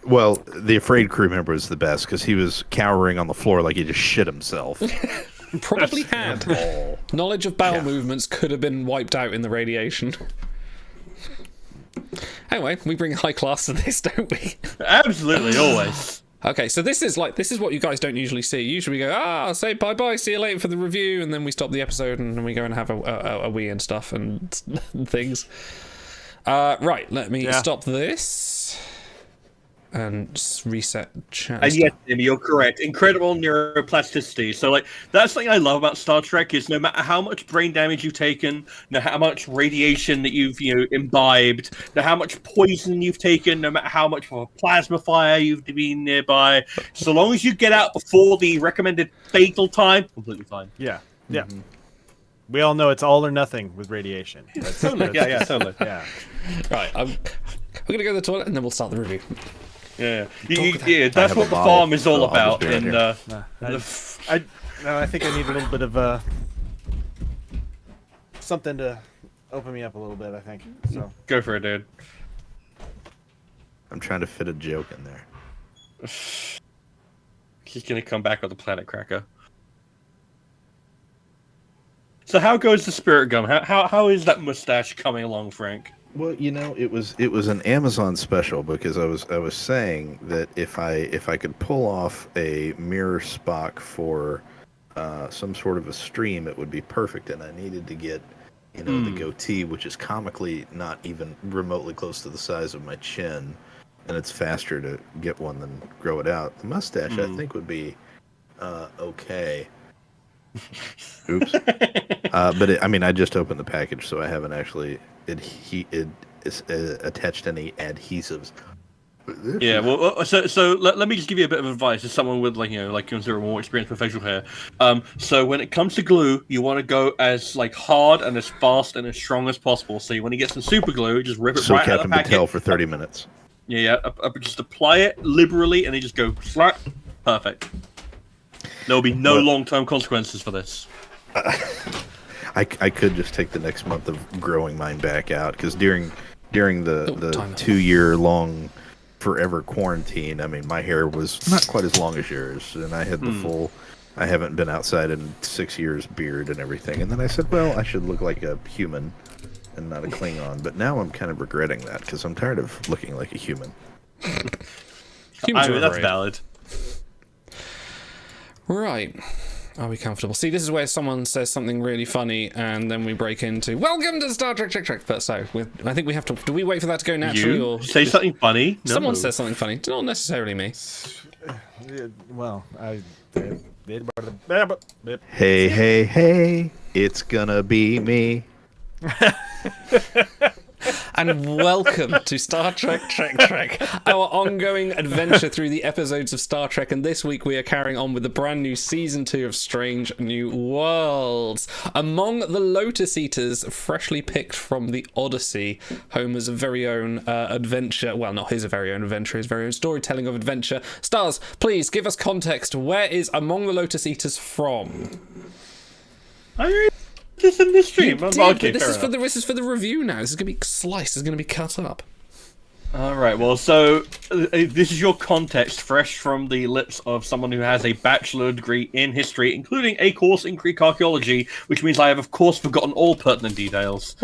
well, the afraid crew member is the best because he was cowering on the floor like he just shit himself. Probably had. Knowledge of bowel movements could have been wiped out in the radiation. Anyway, we bring high class to this, don't we? Absolutely, always. Okay, so this is what you guys don't usually see. Usually we go, say bye-bye, see you later for the review, and then we stop the episode and then we go and have a wee and stuff and things. Right, let me stop this and just reset chat. And yes, Jimmy, you're correct. Incredible neuroplasticity. So, like, that's something I love about Star Trek is no matter how much brain damage you've taken, no matter how much radiation that you've imbibed, no matter how much poison you've taken, no matter how much of a plasma fire you've been nearby, so long as you get out before the recommended fatal time, completely fine. Yeah. We all know it's all or nothing with radiation. Totally. Totally. Yeah. Right, we're gonna go to the toilet and then we'll start the review. Yeah, that's what the farm is all about. I think I need a little bit of something to open me up a little bit. I think so. Go for it, dude. I'm trying to fit a joke in there. He's gonna come back with a planet cracker. So how goes the spirit gum? How is that mustache coming along, Frank? Well, it was an Amazon special because I was saying that if I could pull off a mirror Spock for some sort of a stream, it would be perfect. And I needed to get the goatee, which is comically not even remotely close to the size of my chin, and it's faster to get one than grow it out. The mustache, I think, would be okay. Oops. But I just opened the package, so I haven't actually attached any adhesives. Yeah, well, so let me just give you a bit of advice as someone with considerable more experience with facial hair. So when it comes to glue, you want to go as hard and as fast and as strong as possible. So when you get some super glue, just rip it right out of the packet. Captain Patel for 30 minutes. Yeah, just apply it liberally and then just go slap. Perfect. There will be no long-term consequences for this. I could just take the next month of growing mine back out because during the 2-year-long forever quarantine, I mean, my hair was not quite as long as yours, and I had the full, I haven't been outside in 6 years beard and everything. And then I said, well, I should look like a human and not a Klingon. But now I'm kind of regretting that because I'm tired of looking like a human. That's valid. Right. Are we comfortable? See, this is where someone says something really funny, and then we break into "Welcome to Star Trek." But I think we have to. Do we wait for that to go naturally, or say something funny? Someone says something funny. Not necessarily me. Well, Hey! It's gonna be me. And welcome to Star Trek, our ongoing adventure through the episodes of Star Trek. And this week we are carrying on with the brand new Season 2 of Strange New Worlds. Among the Lotus Eaters, freshly picked from the Odyssey, Homer's very own adventure. Well, not his very own adventure, his very own storytelling of adventure. Stars, please give us context. Where is Among the Lotus Eaters from? This in this stream. This is for the review now. This is going to be sliced. This is going to be cut up. All right. Well, so this is your context, fresh from the lips of someone who has a bachelor degree in history, including a course in Greek archaeology, which means I have, of course, forgotten all pertinent details.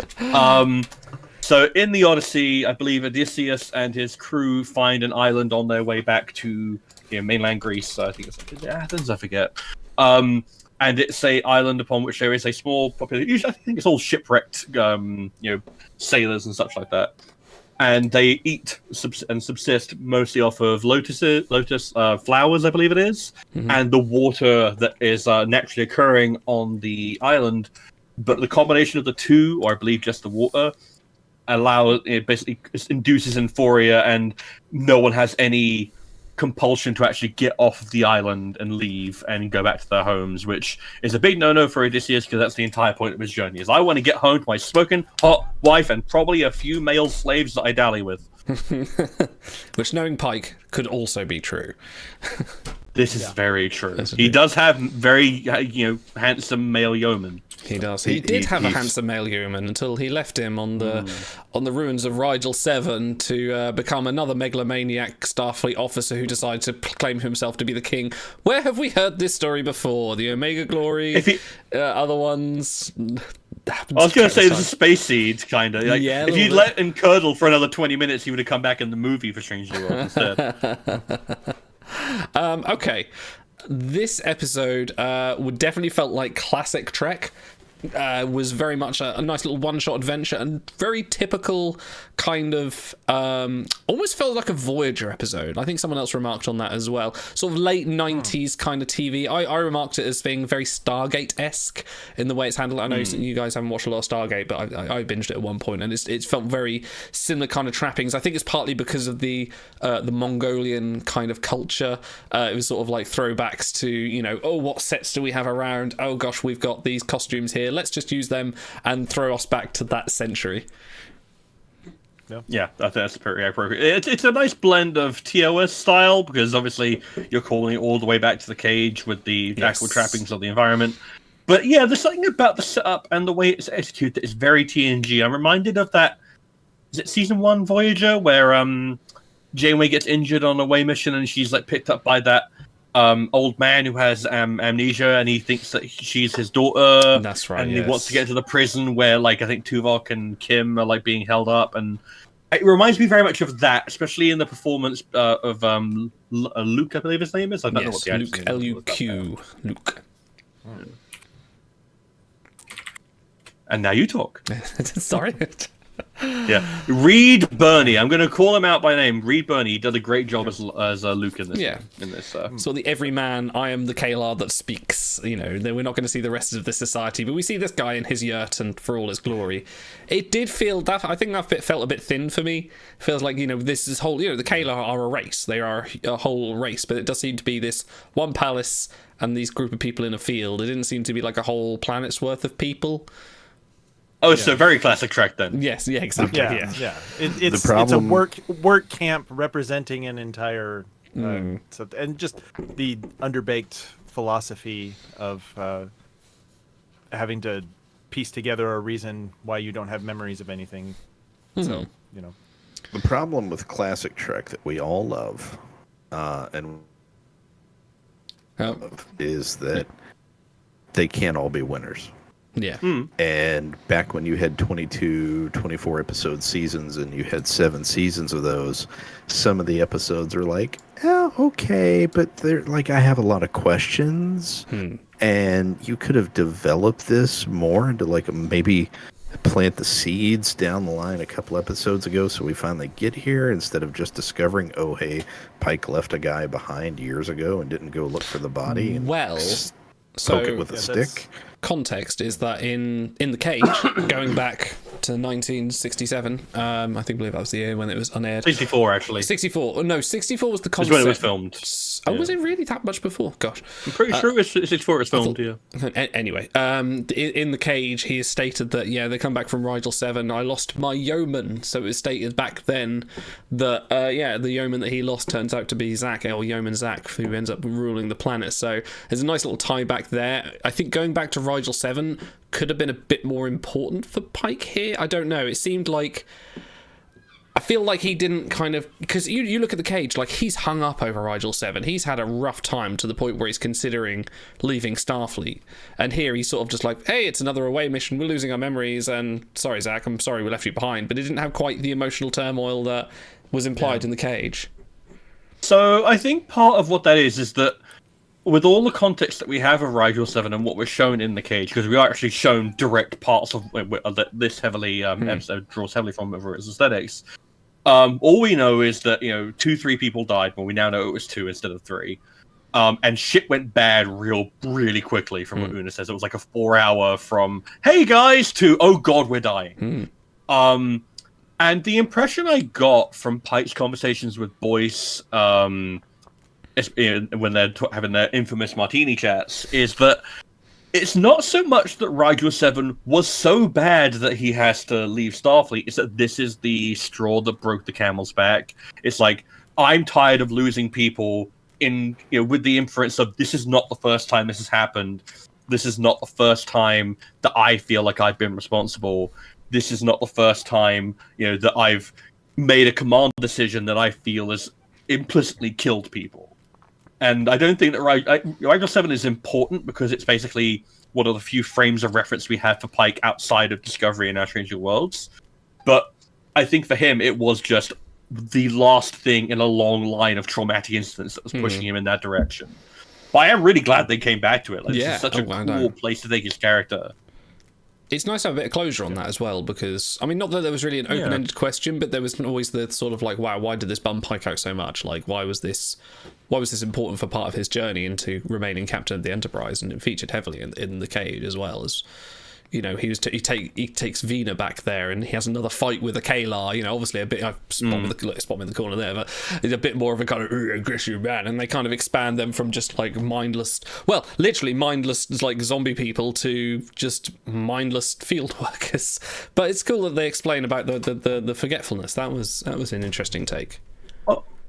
So in the Odyssey, I believe Odysseus and his crew find an island on their way back to mainland Greece. I think it's Athens. I forget. And it's a island upon which there is a small population. I think it's all shipwrecked, sailors and such like that. And they eat and subsist mostly off of lotus flowers, I believe it is, and the water that is naturally occurring on the island. But the combination of the two, or I believe just the water, basically induces euphoria, and no one has any compulsion to actually get off of the island and leave and go back to their homes, which is a big no-no for Odysseus because that's the entire point of his journey. Is I want to get home to my smoking hot wife and probably a few male slaves that I dally with. Which, knowing Pike, could also be true. This is very true. He does have very handsome male yeomen. He does. He did have a handsome male yeoman until he left him on the ruins of Rigel 7 to become another megalomaniac Starfleet officer who decided to claim himself to be the king. Where have we heard this story before? The Omega Glory, other ones. I was going to say there's a space seed, kind of. If you'd let him curdle for another 20 minutes, he would have come back in the movie for Strange New Worlds instead. Okay. This episode would definitely felt like classic Trek. Was very much a nice little one-shot adventure and very typical kind of almost felt like a Voyager episode. I think someone else remarked on that as well. Sort of late 90s kind of TV. I remarked it as being very Stargate-esque in the way it's handled. I know you guys haven't watched a lot of Stargate, but I binged it at one point, and it felt very similar kind of trappings. I think it's partly because of the Mongolian kind of culture. It was sort of like throwbacks to, what sets do we have around? Oh gosh, we've got these costumes here. Let's just use them and throw us back to that century. Yeah, I think that's pretty appropriate. It's a nice blend of TOS style because obviously you're calling it all the way back to the cage with the actual trappings of the environment. But yeah, there's something about the setup and the way it's executed that is very TNG. I'm reminded of that. Is it season 1 Voyager where Janeway gets injured on a away mission and she's picked up by that old man who has amnesia, and he thinks that she's his daughter. That's right. And he wants to get to the prison where, I think Tuvok and Kim are being held up, and it reminds me very much of that, especially in the performance of Luke, I believe his name is. I don't know what the Luke, L-U-Q, Luke. And now you talk. Sorry. Yeah, Reed Birney. I'm going to call him out by name. Reed Birney. He did a great job as Luke in this. Yeah. In this. So the everyman, I am the Kalar that speaks. You know, we're not going to see the rest of the society, but we see this guy in his yurt and for all its glory. It did feel that. I think that bit felt a bit thin for me. It feels like, you know, this whole, you know, the Kalar are a race. They are a whole race, but it does seem to be this one palace and these group of people in a field. It didn't seem to be like a whole planet's worth of people. Oh, it's a very classic Trek then. Yes, yeah, exactly. Yeah. It's a work camp representing an entire, and just the underbaked philosophy of having to piece together a reason why you don't have memories of anything. So, you know, the problem with classic Trek that we all love, is that they can't all be winners. Yeah. And back when you had 22, 24 episode seasons and you had 7 seasons of those, some of the episodes are like, oh, okay, but they're like, I have a lot of questions. And you could have developed this more into like maybe plant the seeds down the line a couple episodes ago so we finally get here instead of just discovering, oh, hey, Pike left a guy behind years ago and didn't go look for the body. And poke it with a stick. Context is that in the cage, going back to 1967, I believe that was the year when it was unaired. 64 actually. 64. No, 64 was the concept. When it was filmed. Oh, was it really that much before? Gosh, I'm pretty sure it was 64 was filmed. Anyway, in the cage, he has stated that they come back from Rigel 7. I lost my yeoman, so it was stated back then that the yeoman that he lost turns out to be Zach, or Yeoman Zach, who ends up ruling the planet. So there's a nice little tie back there. I think going back to Rigel 7 could have been a bit more important for Pike here. I don't know. It seemed like, I feel like he didn't kind of, because you look at the cage, like he's hung up over Rigel 7. He's had a rough time to the point where he's considering leaving Starfleet. And here he's sort of just like, hey, it's another away mission. We're losing our memories. And sorry, Zach, I'm sorry we left you behind. But it didn't have quite the emotional turmoil that was implied in the cage. So I think part of what that is that with all the context that we have of Rigel 7 and what we're shown in the cage, because we are actually shown direct parts of this heavily episode draws heavily from its aesthetics. All we know is that 2-3 people died, but we now know it was 2 instead of 3. And shit went bad really quickly. From what Una says, it was like a 4-hour from "Hey guys" to "Oh god, we're dying." And the impression I got from Pike's conversations with Boyce, when they're having their infamous martini chats, is that it's not so much that Rigel 7 was so bad that he has to leave Starfleet. It's that this is the straw that broke the camel's back. It's like, I'm tired of losing people with the inference of this is not the first time this has happened. This is not the first time that I feel like I've been responsible. This is not the first time, that I've made a command decision that I feel has implicitly killed people. And I don't think that Rigel 7 is important because it's basically one of the few frames of reference we have for Pike outside of Discovery and Our Strange New Worlds. But I think for him, it was just the last thing in a long line of traumatic incidents that was pushing him in that direction. But I am really glad they came back to it. Like, this is such a cool place to take his character. It's nice to have a bit of closure on that as well, because, I mean, not that there was really an open-ended question, but there was always the sort of like, wow, why did this bum Pike out so much? Like, why was this important for part of his journey into remaining captain of the Enterprise? And it featured heavily in the cage as well as, he takes Vina back there, and he has another fight with a Kalar. Obviously a bit spot him in the corner there, but it's a bit more of a kind of aggressive man, and they kind of expand them from just like literally mindless like zombie people to just mindless field workers. But it's cool that they explain about the forgetfulness. That was an interesting take.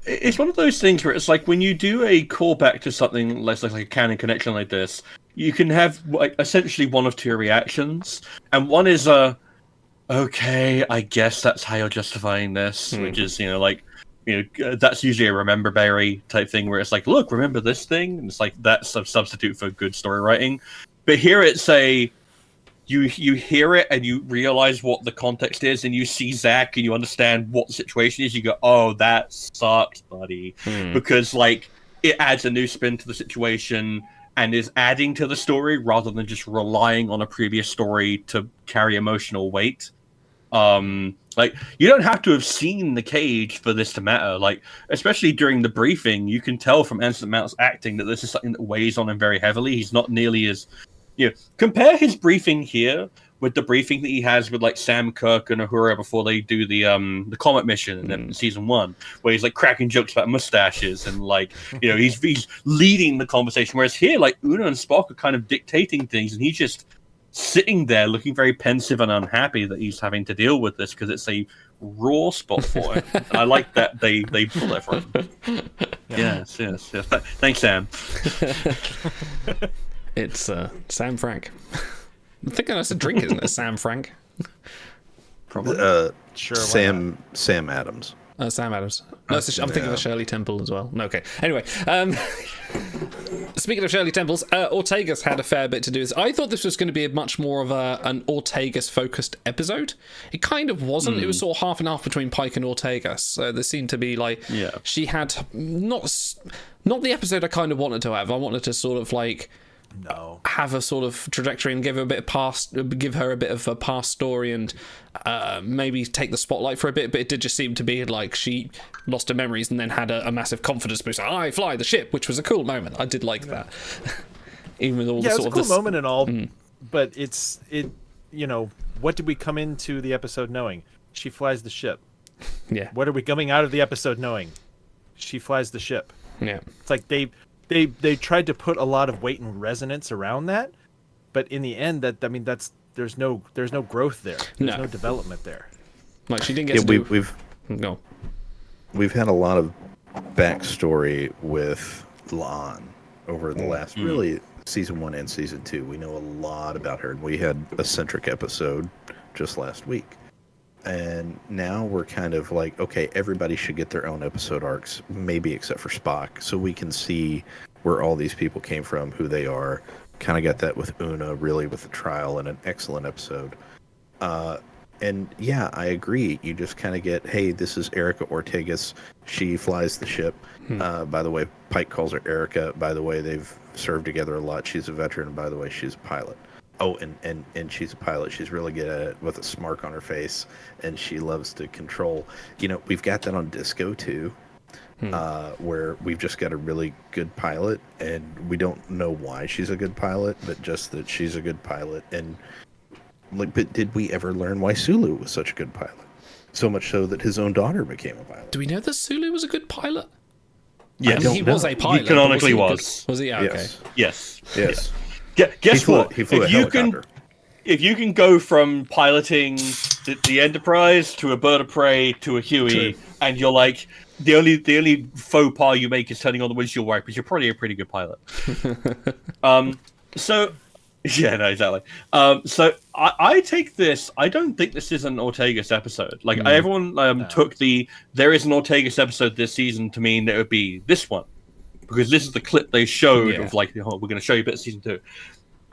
It's one of those things where it's like when you do a callback to something less like a canon connection like this, you can have essentially one of two reactions, and one is okay, I guess that's how you're justifying this, which is that's usually a remember Barry type thing where it's like, look, remember this thing, and it's like that's a substitute for good story writing. But here it's you hear it and you realize what the context is, and you see Zach and you understand what the situation is. You go, oh, that sucks, buddy, because it adds a new spin to the situation and is adding to the story rather than just relying on a previous story to carry emotional weight. Like, you don't have to have seen the cage for this to matter. Like, especially during the briefing, you can tell from Anson Mount's acting that this is something that weighs on him very heavily. He's not nearly as, compare his briefing here with the briefing that he has with like Sam Kirk and Uhura before they do the Comet mission in season 1, where he's like cracking jokes about mustaches and like he's leading the conversation. Whereas here, like Una and Spock are kind of dictating things, and he's just sitting there looking very pensive and unhappy that he's having to deal with this because it's a raw spot for him. And I like that they pull that from him. Yes. Thanks, Sam. It's Sam Frank. I'm thinking that's a drink, isn't it? Sam Frank. Probably. Sure. Sam Adams. Sam Adams. No, I'm thinking of Shirley Temple as well. No, okay. Anyway, speaking of Shirley Temples, Ortegas had a fair bit to do with this. I thought this was going to be much more of an Ortegas-focused episode. It kind of wasn't. It was sort of half and half between Pike and Ortegas. So there seemed to be like she had not the episode I kind of wanted to have. I wanted to sort of like have a sort of trajectory and give her a bit of a past story and maybe take the spotlight for a bit, but it did just seem to be like she lost her memories and then had a massive confidence boost. I fly the ship, which was a cool moment. I did like that. Even with all the sort of... it was a cool moment and all, but what did we come into the episode knowing? She flies the ship. Yeah. What are we coming out of the episode knowing? She flies the ship. Yeah. It's like they tried to put a lot of weight and resonance around that, but in the end, there's no growth there. There's no development there. Like she didn't get to do... We've had a lot of backstory with La'an over the last really season 1 and season 2. We know a lot about her, and we had a centric episode just last week. And now we're kind of like, okay, everybody should get their own episode arcs, maybe except for Spock, so we can see where all these people came from, who they are. Kind of got that with Una, really, with the trial, and an excellent episode. And yeah, I agree. You just kind of get, hey, this is Erica Ortegas. She flies the ship. By the way, Pike calls her Erica. By the way, they've served together a lot. She's a veteran. By the way, she's a pilot. Oh, and she's a pilot. She's really good at it with a smirk on her face, and she loves to control. We've got that on Disco too, where we've just got a really good pilot, and we don't know why she's a good pilot, but just that she's a good pilot. And but did we ever learn why Sulu was such a good pilot? So much so that his own daughter became a pilot. Do we know that Sulu was a good pilot? Yes, he was a pilot. He canonically was. Was he? Yeah, okay. Yes. Guess what? He flew a helicopter. If you can go from piloting the Enterprise to a bird of prey to a Huey, and you're like the only faux pas you make is turning on the windshield wipers, you're probably a pretty good pilot. So exactly. So I take this. I don't think this is an Ortegas episode. Like everyone took there is an Ortegas episode this season to mean that it would be this one, because this is the clip they showed of like, we're going to show you a bit of season 2.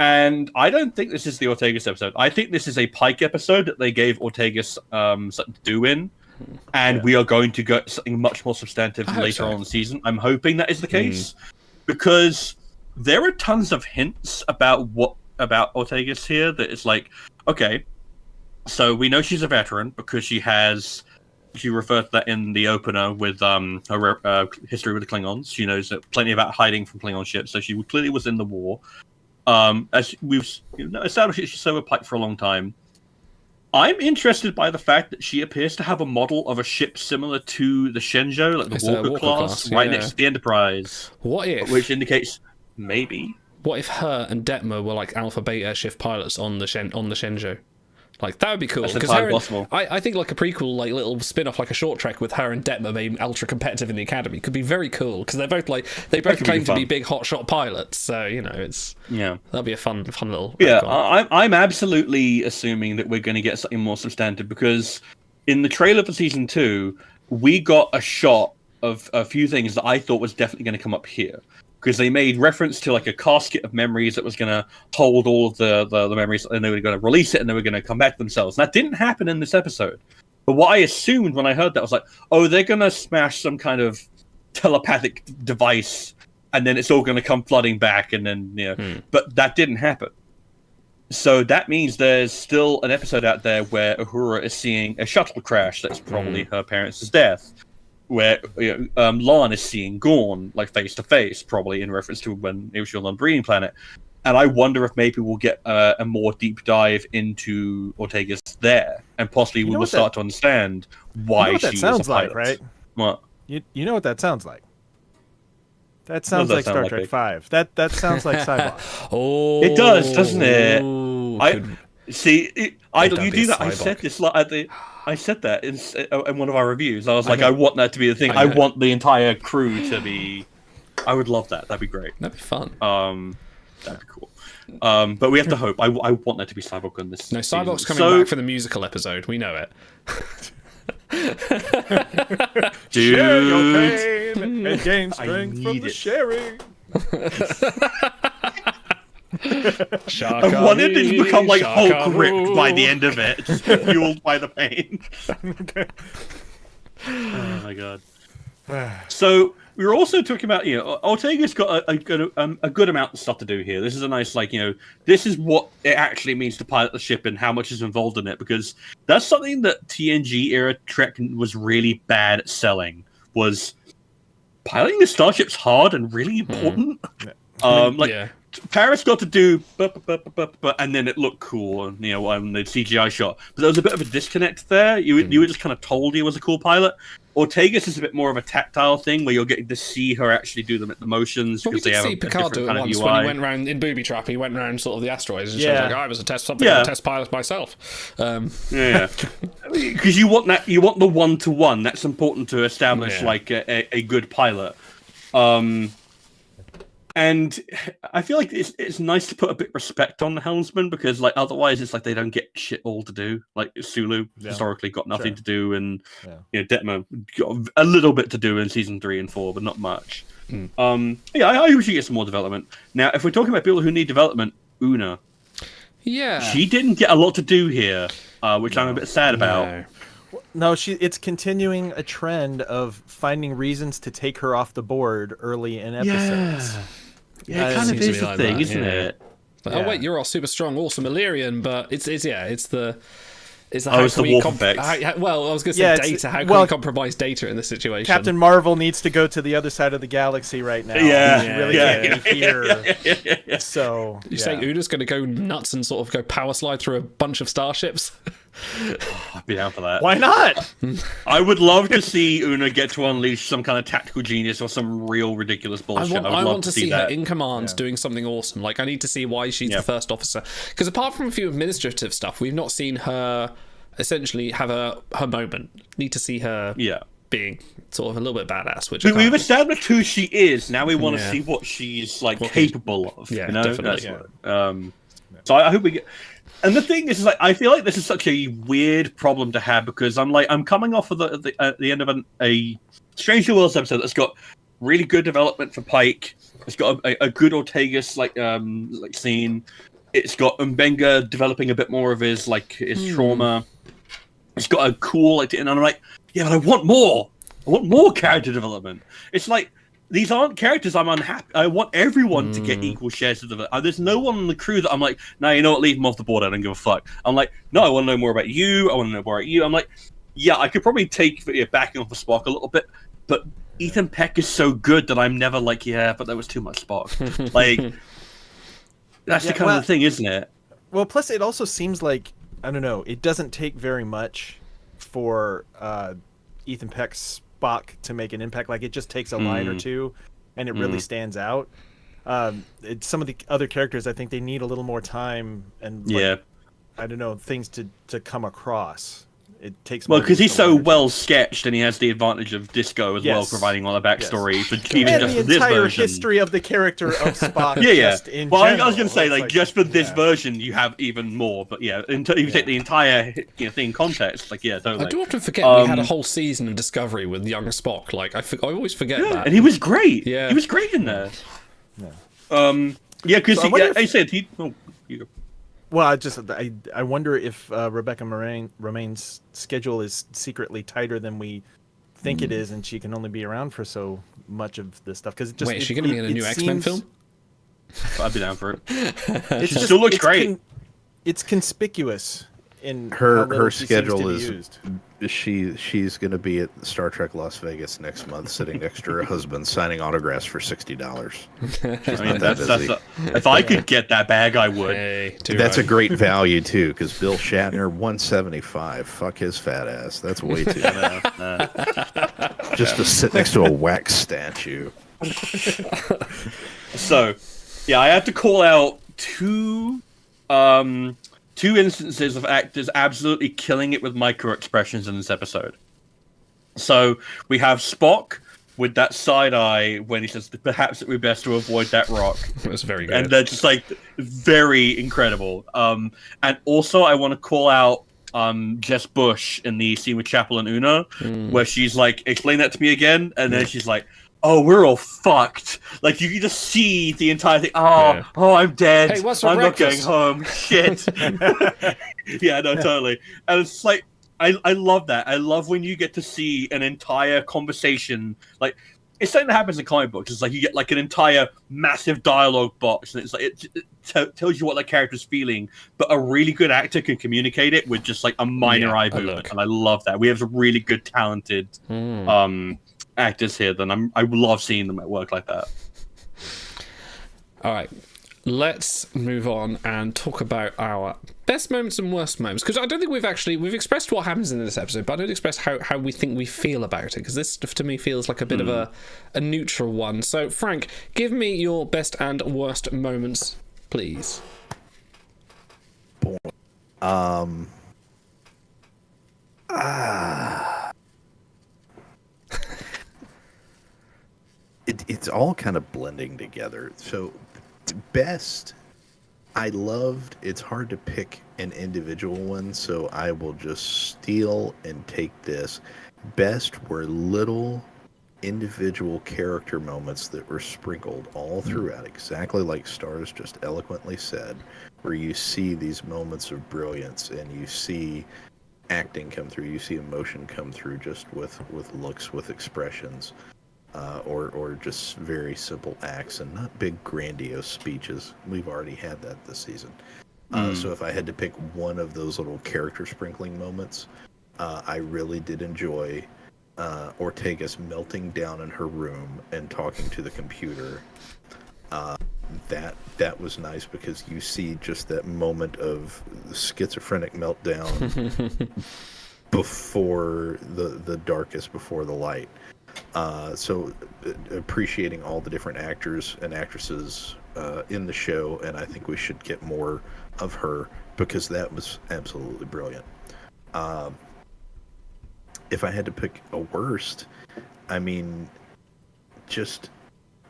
And I don't think this is the Ortegas episode. I think this is a Pike episode that they gave Ortegas something to do in, and we are going to get something much more substantive later on in the season. I'm hoping that is the case, because there are tons of hints about Ortegas here that it's like, okay, so we know she's a veteran because she referred to that in the opener with her history with the Klingons. She knows plenty about hiding from Klingon ships, so she clearly was in the war. As we've established, she's served Pike for a long time. I'm interested by the fact that she appears to have a model of a ship similar to the Shenzhou, like the Walker class, right next to the Enterprise. What if? Which indicates maybe. What if her and Detmer were like Alpha Beta shift pilots on the Shenzhou? Like, that would be cool. That's entirely possible. I think like a prequel, like little spin-off, like a short trek with her and Detmer being ultra competitive in the Academy could be very cool, because they both claim to be big hotshot pilots. So that'd be a fun little. Yeah, I'm absolutely assuming that we're going to get something more substantive, because in the trailer for season 2, we got a shot of a few things that I thought was definitely going to come up here. Because they made reference to like a casket of memories that was going to hold all of the memories, and they were going to release it, and they were going to come back to themselves. And that didn't happen in this episode. But what I assumed when I heard that was like, oh, they're going to smash some kind of telepathic device, and then it's all going to come flooding back, and then but that didn't happen. So that means there's still an episode out there where Uhura is seeing a shuttle crash that's probably her parents' death, where Lon is seeing Gorn, like, face to face, probably in reference to when it was on the Breeding Planet. And I wonder if maybe we'll get a more deep dive into Ortegas there, and possibly we will start to understand why what that she sounds is a pilot. like, right? What? You know what that sounds like? That sounds like Star Trek 5. That sounds like Cyborg. Oh, it does, doesn't it? You do that. I said that in one of our reviews. I was like, I want that to be the thing. I want the entire crew to be. I would love that. That'd be great. That'd be fun. That'd be cool. But we have to hope. I want that to be Cyborg in this. No, Cyborg's coming back for the musical episode. We know it. Dude, share your pain and gain strength from the sharing. I wanted it to become like Hulk ripped by the end of it, just fueled by the pain. Oh my god. So we were also talking about, Ortega's got a good amount of stuff to do here. This is a nice, this is what it actually means to pilot the ship and how much is involved in it, because that's something that TNG era Trek was really bad at selling, was piloting the starship's hard and really important. Paris got to do, and then it looked cool, on the CGI shot. But there was a bit of a disconnect there. You were just kind of told he was a cool pilot. Ortegas is a bit more of a tactile thing, where you're getting to see her actually do the motions. Well, we did see Picard do it once when he went around in Booby Trap. He went around sort of the asteroids and showed I was a test pilot myself. Because you want that, you want the one-to-one. That's important to establish a good pilot. And I feel like it's nice to put a bit of respect on the helmsman, because otherwise it's like they don't get shit all to do. Like Sulu historically got nothing to do, and Detmer got a little bit to do in season 3 and 4, but not much. I wish you get some more development. Now, if we're talking about people who need development, Una, she didn't get a lot to do here, which I'm a bit sad about. No, it's continuing a trend of finding reasons to take her off the board early in episodes. Yeah, it kind of is the thing, isn't it? Oh wait, you're all super strong, awesome Illyrian, but it's the wolf effect. I was going to say Data. How can we compromise Data in this situation? Captain Marvel needs to go to the other side of the galaxy right now. He really can't be here. So you saying Una's going to go nuts and sort of go power slide through a bunch of starships? I'd be down for that. Why not? I would love to see Una get to unleash some kind of tactical genius or some real ridiculous bullshit. I want to see her in command doing something awesome. I need to see why she's the first officer. Because apart from a few administrative stuff, we've not seen her essentially have her moment. Need to see her being sort of a little bit badass. Which we've established who she is. Now we want to see what she's capable of. Yeah, definitely. So I hope we get. And the thing is, I feel like this is such a weird problem to have, because I'm coming off of the end of a Strange New Worlds episode that's got really good development for Pike. It's got a good Ortegas scene. It's got Mbenga developing a bit more of his trauma. It's got a cool and I'm like, yeah, but I want more. I want more character development. It's like, these aren't characters I'm unhappy. I want everyone to get equal shares of the. There's no one on the crew that I'm like, no, you know what, leave them off the board. I don't give a fuck. I'm like, no, I want to know more about you. I want to know more about you. I'm like, yeah, I could probably take backing off the Spock a little bit, but Ethan Peck is so good that I'm never like, yeah, but there was too much Spock. That's the kind of thing, isn't it? Well, plus it also seems like, I don't know, it doesn't take very much for Ethan Peck's Spock to make an impact. It just takes a line or two, and it really stands out. Some of the other characters, I think they need a little more time and I don't know, things to come across. It takes because he's so well sketched, and he has the advantage of Disco as well, providing all the backstory for even and just the for this entire version. History of the character of Spock. Just in well, general. I was going to say, just for this version, you have even more. But if you take the entire thing in context, totally. I do often forget we had a whole season of Discovery with young Spock. I always forget that. And he was great. Yeah, he was great in there. Because I said he. Oh, you go. Well, I wonder if Rebecca Romaine's schedule is secretly tighter than we think it is, and she can only be around for so much of this stuff. Because wait, is she going to be in a new X-Men film? I'd be down for it. She still looks great. it's conspicuous in how her little she seems to schedule be is used. she's going to be at Star Trek Las Vegas next month, sitting next to her husband, signing autographs for $60. I mean, if I could get that bag, I would. Hey, That's a great value too, because Bill Shatner $175. Fuck his fat ass. That's way too. Just to sit next to a wax statue. So, yeah, I had to call out two instances of actors absolutely killing it with micro expressions in this episode. So we have Spock with that side eye when he says, "Perhaps it would be best to avoid that rock." That's very good, and they're just like very incredible. And also I want to call out Jess Bush in the scene with Chapel and Una, where she's like, "Explain that to me again," and then she's like, "Oh, we're all fucked." Like you can just see the entire thing. Oh, I'm dead. Hey, what's for I'm breakfast? not going home. Shit. Yeah, no, totally. And it's like I love that. I love when you get to see an entire conversation. Like it's something that happens in comic books. It's like you get like an entire massive dialogue box, and it's like it tells you what the character's feeling. But a really good actor can communicate it with just like a minor eye movement, and I love that. We have some really good, talented actors here. Then I love seeing them at work like that. All right, let's move on and talk about our best moments and worst moments, because I don't think we've expressed what happens in this episode, but I don't express how we think we feel about it, because this stuff to me feels like a bit of a neutral one. So Frank, give me your best and worst moments, please. It's all kind of blending together. So best, I loved, it's hard to pick an individual one, so I will just steal and take this. Best were little individual character moments that were sprinkled all throughout, exactly like Stars just eloquently said, where you see these moments of brilliance and you see acting come through, you see emotion come through just with looks, with expressions. Or just very simple acts and not big grandiose speeches. We've already had that this season. So if I had to pick one of those little character sprinkling moments, I really did enjoy Ortega's melting down in her room and talking to the computer. That was nice because you see just that moment of schizophrenic meltdown before the darkest, before the light. So appreciating all the different actors and actresses in the show, and I think we should get more of her because that was absolutely brilliant. If I had to pick a worst, I mean, just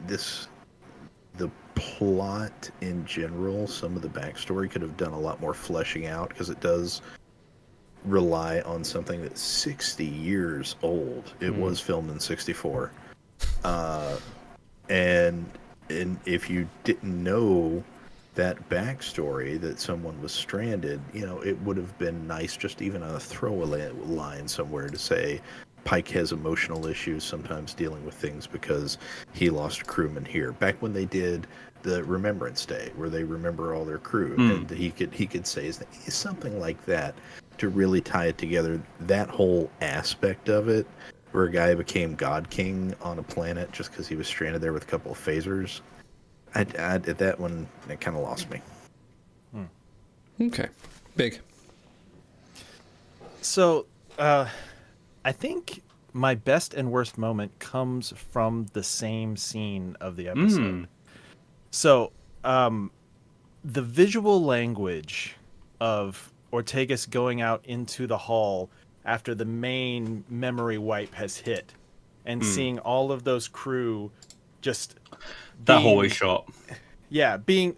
the plot in general, some of the backstory could have done a lot more fleshing out because it does rely on something that's 60 years old. It was filmed in 64. And if you didn't know that backstory, that someone was stranded, it would have been nice just even on a throwaway line somewhere to say Pike has emotional issues sometimes dealing with things because he lost a crewman here. Back when they did the Remembrance Day, where they remember all their crew, and he could say something like that to really tie it together. That whole aspect of it, where a guy became God King on a planet just because he was stranded there with a couple of phasers, that one, it kind of lost me. Okay, big. So, I think my best and worst moment comes from the same scene of the episode. So, the visual language of Ortegas going out into the hall after the main memory wipe has hit and seeing all of those crew just that hallway shot. Yeah, being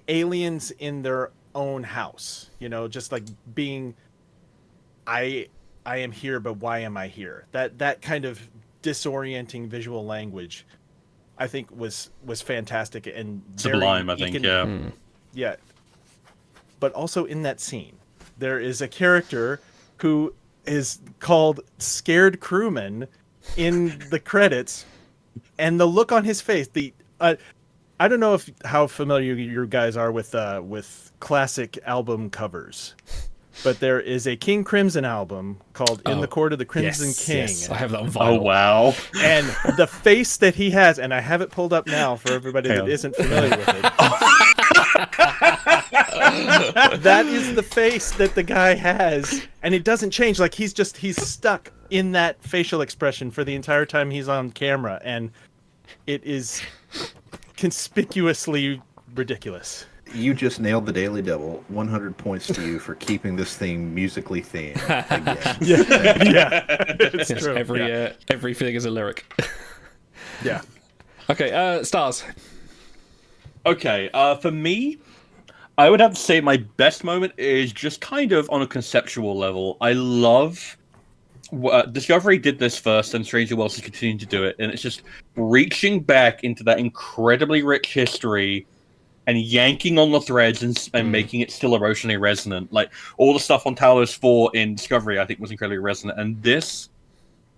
aliens in their own house, just like being I am here, but why am I here? That kind of disorienting visual language I think was fantastic and sublime, I think, yeah. Yeah. But also in that scene, there is a character who is called Scared Crewman in the credits, and the look on his face, I don't know how familiar you guys are with classic album covers, but there is a King Crimson album called "In the Court of the Crimson King." Yes, I have that on vinyl. Oh wow! And the face that he has, and I have it pulled up now for everybody that isn't familiar with it. That is the face that the guy has, and it doesn't change. Like he's stuck in that facial expression for the entire time he's on camera, and it is conspicuously ridiculous. You just nailed the Daily Double. 100 points to you for keeping this thing musically themed. Yeah, it's yes, true. Everything is a lyric. Yeah. Okay, stars. Okay, for me, I would have to say my best moment is just kind of on a conceptual level. I love... Discovery did this first, and Stranger Worlds is continuing to do it, and it's just reaching back into that incredibly rich history and yanking on the threads and making it still emotionally resonant. Like, all the stuff on Talos 4 in Discovery, I think, was incredibly resonant, and this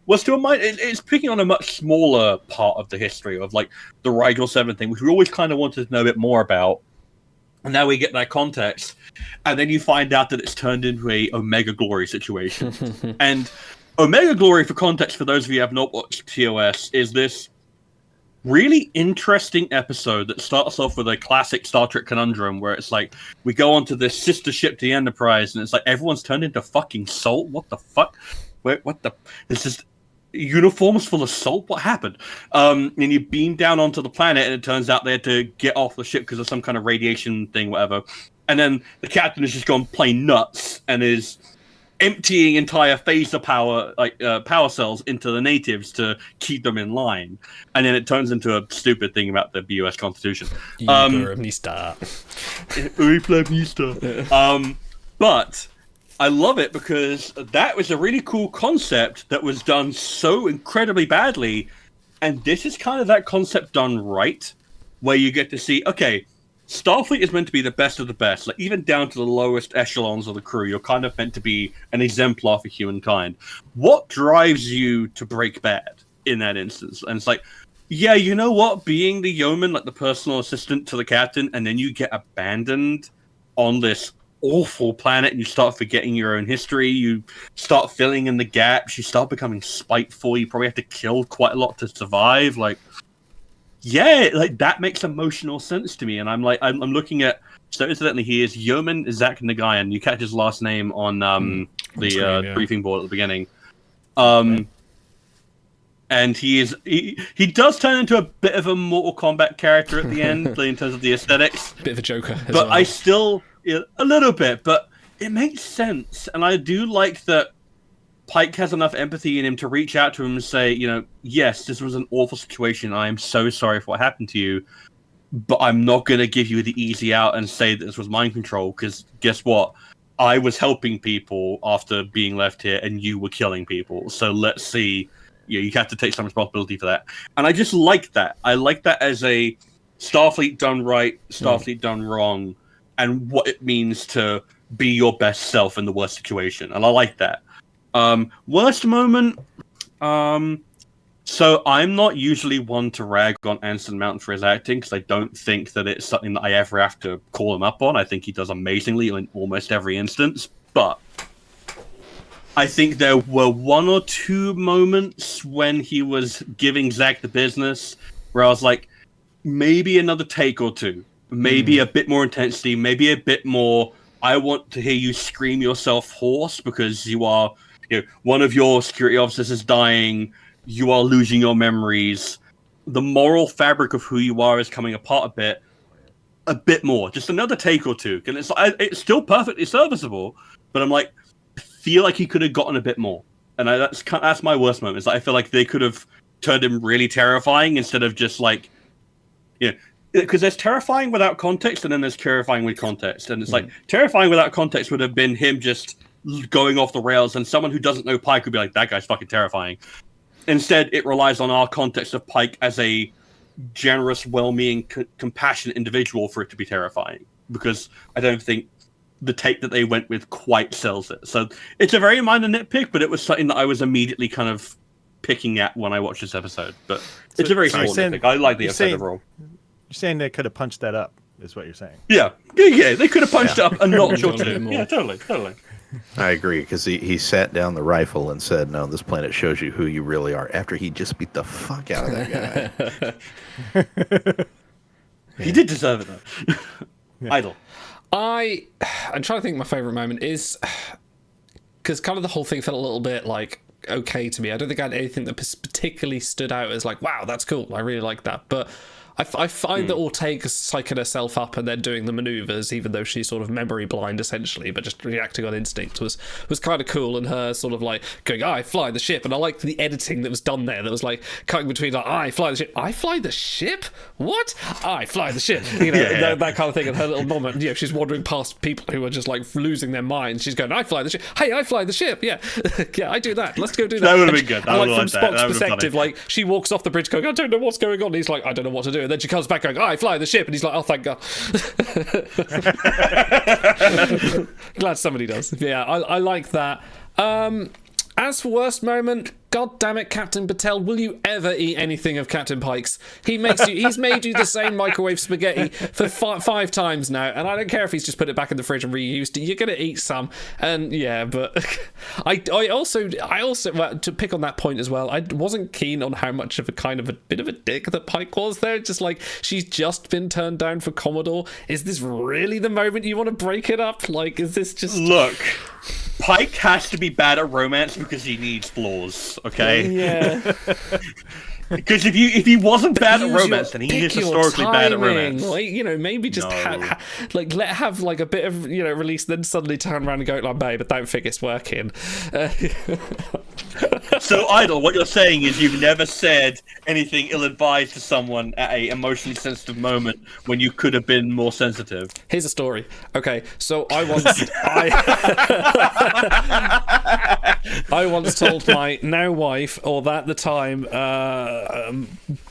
was to a mind... It's picking on a much smaller part of the history of, like, the Rigel 7 thing, which we always kind of wanted to know a bit more about. And now we get that context, and then you find out that it's turned into a Omega Glory situation. And Omega Glory, for context, for those of you who have not watched TOS, is this really interesting episode that starts off with a classic Star Trek conundrum where it's like, we go onto this sister ship to the Enterprise, and it's like, everyone's turned into fucking salt? What the fuck? It's just uniforms full of salt? What happened? And you beam down onto the planet, and it turns out they had to get off the ship because of some kind of radiation thing, whatever. And then the captain has just gone plain nuts and is emptying entire phaser power, power cells into the natives to keep them in line, and then it turns into a stupid thing about the U.S. Constitution. But I love it because that was a really cool concept that was done so incredibly badly, and this is kind of that concept done right, where you get to see, okay, Starfleet is meant to be the best of the best, like even down to the lowest echelons of the crew. You're kind of meant to be an exemplar for humankind. What drives you to break bad in that instance? And it's like, yeah, you know what? Being the yeoman, like the personal assistant to the captain, and then you get abandoned on this awful planet and you start forgetting your own history. You start filling in the gaps. You start becoming spiteful. You probably have to kill quite a lot to survive. Like, yeah, like that makes emotional sense to me, and I'm looking at. So incidentally, he is Yeoman Zach Nagayan. You catch his last name on the briefing board at the beginning, and he does turn into a bit of a Mortal Kombat character at the end in terms of the aesthetics. Bit of a Joker, but well. I still a little bit, but it makes sense, and I do like that. Pike has enough empathy in him to reach out to him and say, you know, yes, this was an awful situation. I am so sorry for what happened to you, but I'm not going to give you the easy out and say that this was mind control, because guess what? I was helping people after being left here, and you were killing people. So let's see. You have to take some responsibility for that. And I just like that. I like that as a Starfleet done right, Starfleet done wrong, and what it means to be your best self in the worst situation. And I like that. Worst moment. So I'm not usually one to rag on Anson Mount for his acting, because I don't think that it's something that I ever have to call him up on. I think he does amazingly in almost every instance. But I think there were one or two moments when he was giving Zach the business where I was like, maybe another take or two, maybe a bit more intensity, maybe a bit more. I want to hear you scream yourself hoarse because you are. One of your security officers is dying. You are losing your memories. The moral fabric of who you are is coming apart a bit more. Just another take or two. And it's still perfectly serviceable, but I'm like, I feel like he could have gotten a bit more. And that's my worst moment. Is I feel like they could have turned him really terrifying instead of just like, because there's terrifying without context, and then there's terrifying with context. And it's like terrifying without context would have been him just going off the rails, and someone who doesn't know Pike would be like, that guy's fucking terrifying. Instead, it relies on our context of Pike as a generous, well-meaning, compassionate individual for it to be terrifying, because I don't think the take that they went with quite sells it. So it's a very minor nitpick, but it was something that I was immediately kind of picking at when I watched this episode. But it's a very small nitpick. I like the episode overall. saying they could have punched that up, is what you're saying. Yeah, they could have punched up a notch or two. Yeah, totally. I agree, because he sat down the rifle and said, no, this planet shows you who you really are, after he just beat the fuck out of that guy. He did deserve it, though. Idle. I'm trying to think my favourite moment is... Because kind of the whole thing felt a little bit, like, okay to me. I don't think I had anything that particularly stood out as like, wow, that's cool. I really like that. But I find that Ortega's psyching herself up and then doing the maneuvers, even though she's sort of memory blind essentially, but just reacting on instinct was kind of cool. And her sort of like going, I fly the ship. And I liked the editing that was done there. That was like cutting between like, I fly the ship. I fly the ship? What? I fly the ship. You know, that kind of thing. And her little moment, you know, she's wandering past people who are just like losing their minds. She's going, I fly the ship. Hey, I fly the ship. Yeah, yeah, I do that. Let's go do that. That would have been good. And like from Spock's perspective, like she walks off the bridge going, I don't know what's going on. And he's like, I don't know what to do. And then she comes back going, I fly the ship, and he's like, oh, thank God. Glad somebody does. Yeah, I like that. As for worst moment, God damn it, Captain Patel, will you ever eat anything of Captain Pike's? He's made you the same microwave spaghetti for five times now, and I don't care if he's just put it back in the fridge and reused it. You're gonna eat some, and yeah, but I also well, to pick on that point as well, I wasn't keen on how much of a bit of a dick that Pike was there. Just like, she's just been turned down for Commodore. Is this really the moment you want to break it up? Like, is this just... Look, Pike has to be bad at romance because he needs flaws. Okay. Yeah. Because if he wasn't bad at romance, then he is historically bad at romance. Like, you know, maybe just have like a bit of, you know, release, then suddenly turn around and go, like, babe, I don't think it's working. So, Idle, what you're saying is you've never said anything ill-advised to someone at a emotionally sensitive moment when you could have been more sensitive. Here's a story. Okay, so I once told my now wife, or at the time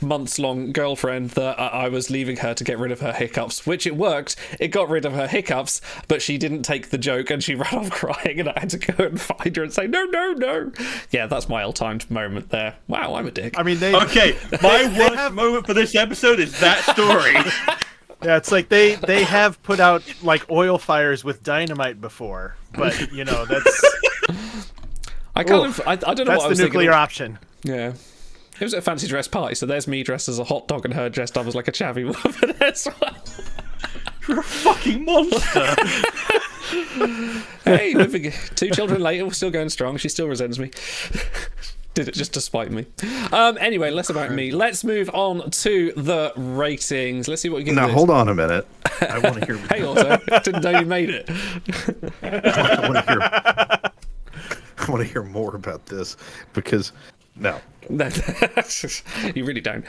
months-long girlfriend, that I was leaving her to get rid of her hiccups, which it worked. It got rid of her hiccups, but she didn't take the joke and she ran off crying, and I had to go and find her and say, no. Yeah, that's my ill-timed moment there. Wow, I'm a dick. I mean, Okay, my worst moment for this episode is that story. Yeah, it's like they have put out like oil fires with dynamite before, but you know, that's I don't know what I was thinking. That's the nuclear option. Yeah. It was at a fancy dress party, so there's me dressed as a hot dog and her dressed up as like a chavvy woman as well. You're a fucking monster. Hey, 2 children later, we're still going strong. She still resents me. Did it just to spite me. Anyway, less about me. Let's move on to the ratings. Let's see what we can do. Now, hold on a minute. I want to hear... Hey, also, didn't know you made it. I want to hear more about this, because... No. You really don't.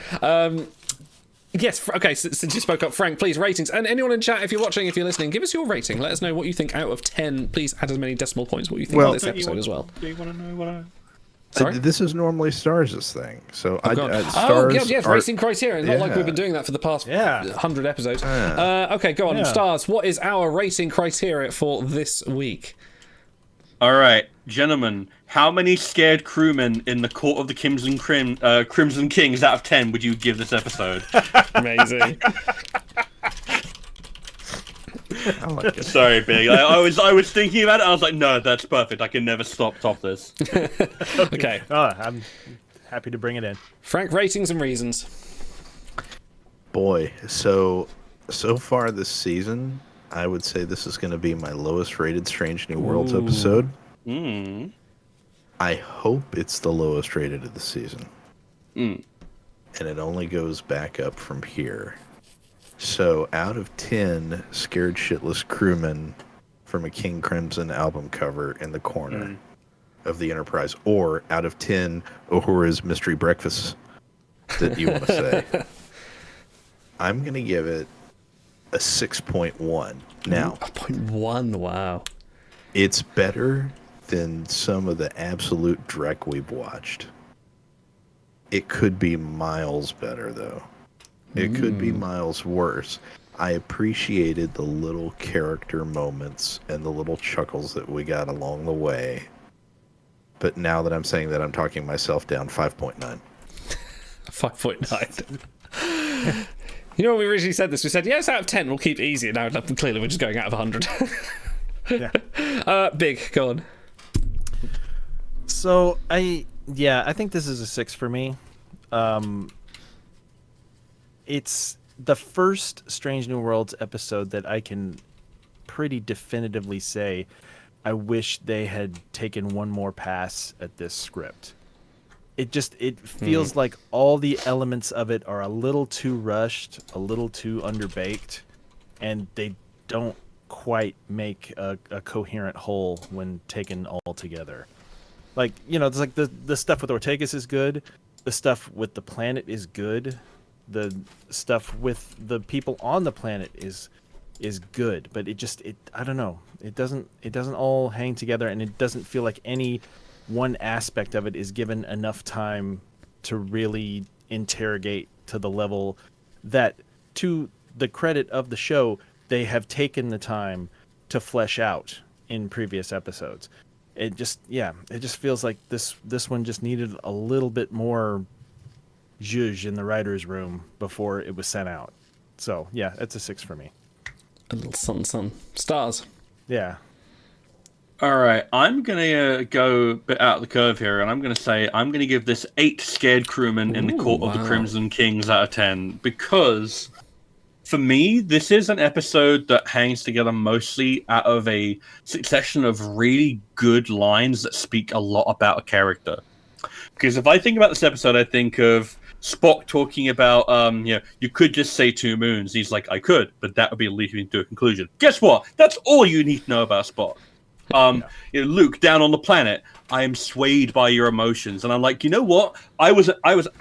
Yes, okay, since you spoke up, Frank, please, ratings. And anyone in chat, if you're watching, if you're listening, give us your rating. Let us know what you think out of 10. Please add as many decimal points what you think of this episode as well. Do you want to know what I... Sorry? This is normally Stars' thing. So Stars racing criteria. Not like we've been doing that for the past 100 episodes. Okay, go on. Stars, what is our racing criteria for this week? All right, gentlemen, how many scared crewmen in the Court of the Crimson Kings out of 10 would you give this episode? Amazing. I like it. Sorry, Big. I was thinking about it. I was like, no, that's perfect. I can never top this. Okay. I'm happy to bring it in. Frank, ratings and reasons. Boy, so far this season, I would say this is going to be my lowest rated Strange New Worlds episode. I hope it's the lowest rated of the season. And it only goes back up from here. So out of 10 scared shitless crewmen from a King Crimson album cover in the corner of the Enterprise, or out of 10 Uhura's mystery breakfasts that you want to say, I'm going to give it a 6.1. Now, 0.1, wow. It's better than some of the absolute dreck we've watched. It could be miles better, though. It could be miles worse. I appreciated the little character moments and the little chuckles that we got along the way. But now that I'm saying that, I'm talking myself down 5.9. 5.9. You know when we originally said this, we said, yes, out of 10, we'll keep it easy. Now, clearly, we're just going out of 100. Yeah. Big, go on. So, I think this is a 6 for me. It's the first Strange New Worlds episode that I can pretty definitively say I wish they had taken one more pass at this script. It feels like all the elements of it are a little too rushed, a little too underbaked, and they don't quite make a coherent whole when taken all together. Like, it's like the stuff with Ortegas is good, the stuff with the planet is good, the stuff with the people on the planet is good, but I don't know, it doesn't all hang together, and it doesn't feel like any one aspect of it is given enough time to really interrogate to the level that, to the credit of the show, they have taken the time to flesh out in previous episodes. It just feels like this one just needed a little bit more zhuzh in the writer's room before it was sent out. So yeah, it's a 6 for me. A little sun. Stars. Yeah. All right, I'm gonna go a bit out of the curve here, and I'm gonna give this 8 scared crewmen in the Court of the Crimson Kings out of 10, because for me, this is an episode that hangs together mostly out of a succession of really good lines that speak a lot about a character. Because if I think about this episode, I think of Spock talking about, you could just say 2 moons. He's like, I could, but that would be leading to a conclusion. Guess what? That's all you need to know about Spock. Luke, down on the planet, I am swayed by your emotions. And I'm like, you know what? I was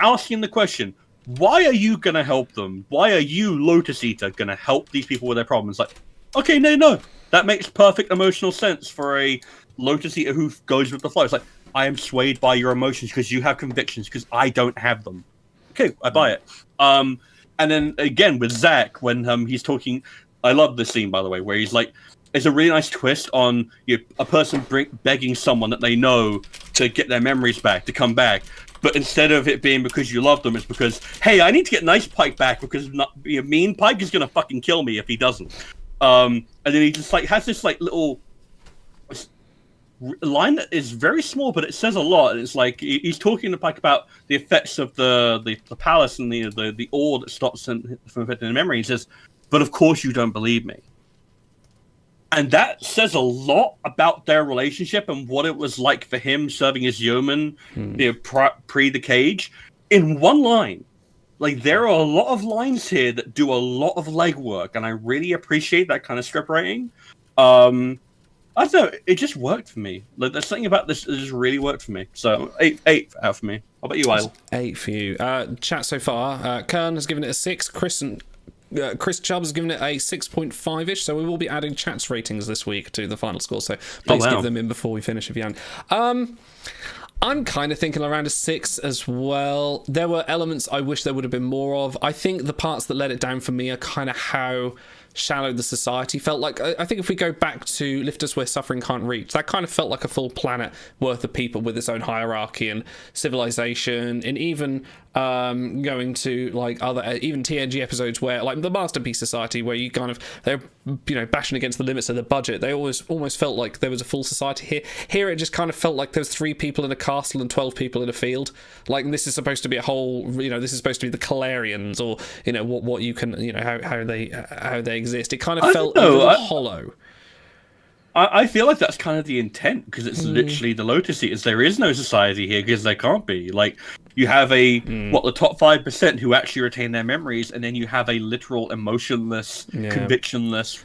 asking the question, why are you going to help them? Why are you, Lotus Eater, going to help these people with their problems? Like, okay, no. That makes perfect emotional sense for a Lotus Eater who goes with the flow. It's like, I am swayed by your emotions because you have convictions because I don't have them. Okay, I buy it. And then again with Zach, when he's talking, I love this scene, by the way, where he's like, it's a really nice twist on a person begging someone that they know to get their memories back, to come back. But instead of it being because you love them, it's because, hey, I need to get Nice Pike back because Mean Pike is going to fucking kill me if he doesn't. And then he just has this little line that is very small, but it says a lot. It's like he's talking to Pike about the effects of the palace and the ore that stops him from affecting the memory. He says, but of course you don't believe me. And that says a lot about their relationship and what it was like for him serving as yeoman pre the cage in one line. Like, there are a lot of lines here that do a lot of legwork, and I really appreciate that kind of script writing. I don't know, it just worked for me. Like, there's something about this that just really worked for me. So, 8 out for me. How about you, Isle? 8 for you. Chat so far, Kern has given it a 6. Chris Chubb has given it a 6.5-ish, so we will be adding chat's ratings this week to the final score, so please give them in before we finish if you can. I'm kind of thinking around a 6 as well. There were elements I wish there would have been more of. I think the parts that let it down for me are kind of how shallow the society felt. Like, I think if we go back to Lift Us Where Suffering Can't Reach, that kind of felt like a full planet worth of people with its own hierarchy and civilization, and even going to like other even TNG episodes where, like the Masterpiece Society, where they're bashing against the limits of the budget. They almost felt like there was a full society. Here it just kind of felt like there was 3 people in a castle and 12 people in a field. Like, this is supposed to be a whole, this is supposed to be the Calarians, or what you can, how they exist. It kind of felt a little hollow. I feel like that's kind of the intent, because it's literally the Lotus Eaters. There is no society here because there can't be. Like, you have the top 5% who actually retain their memories, and then you have a literal emotionless, convictionless,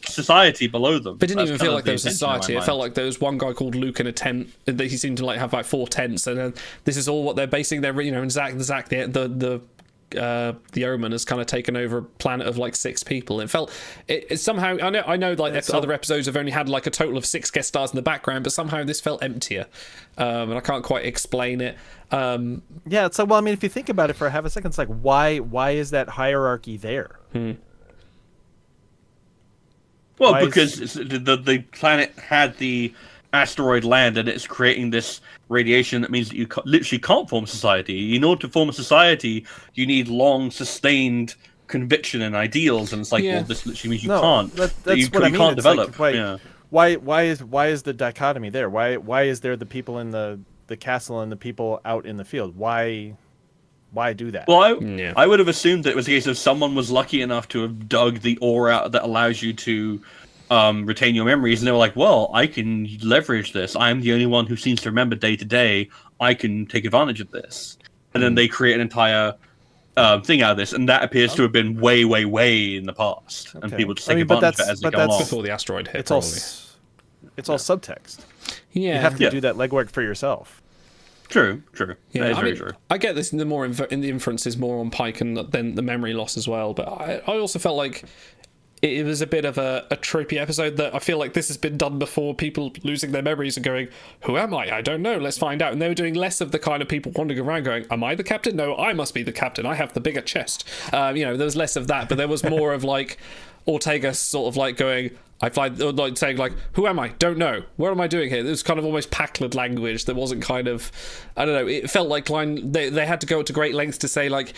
society below them. But it didn't even feel like there was a society. It felt like there was one guy called Luke in a tent. He seemed to have 4 tents, and then this is all what they're basing their, and Zach, the Omen has kind of taken over a planet of like 6 people. It felt it somehow, I know like other episodes have only had like a total of 6 guest stars in the background, but somehow this felt emptier, and I can't quite explain it. It's like, well, I mean, if you think about it for half a second, it's like, why is that hierarchy there? Well, because the planet had the asteroid land and it's creating this radiation that means that you literally can't form a society. In order to form a society, you need long, sustained conviction and ideals, and it's like, well, this literally means you can't. That's what I mean. Can't develop. Why is the dichotomy there? Why is there the people in the castle and the people out in the field? Why do that? Well, I would have assumed that it was a case of someone was lucky enough to have dug the ore out that allows you to retain your memories, and they were like, well, I can leverage this. I'm the only one who seems to remember day to day. I can take advantage of this. And then they create an entire thing out of this, and that appears to have been way, way, way in the past, and people just take advantage of it as they go along. Before the asteroid hit, it's all subtext. Yeah, you have to do that legwork for yourself. True. Yeah, that is very true. I get this in the inferences more on Pike and then the memory loss as well, but I also felt like it was a bit of a tropey episode that I feel like this has been done before, people losing their memories and going, who am I don't know, let's find out. And they were doing less of the kind of people wandering around going, am I the captain? No, I must be the captain, I have the bigger chest. There was less of that, but there was more of like Ortega sort of like going, like saying like, who am I? Don't know. What am I doing here? It was kind of almost Packard language that wasn't kind of, I don't know, it felt like they had to go to great lengths to say like,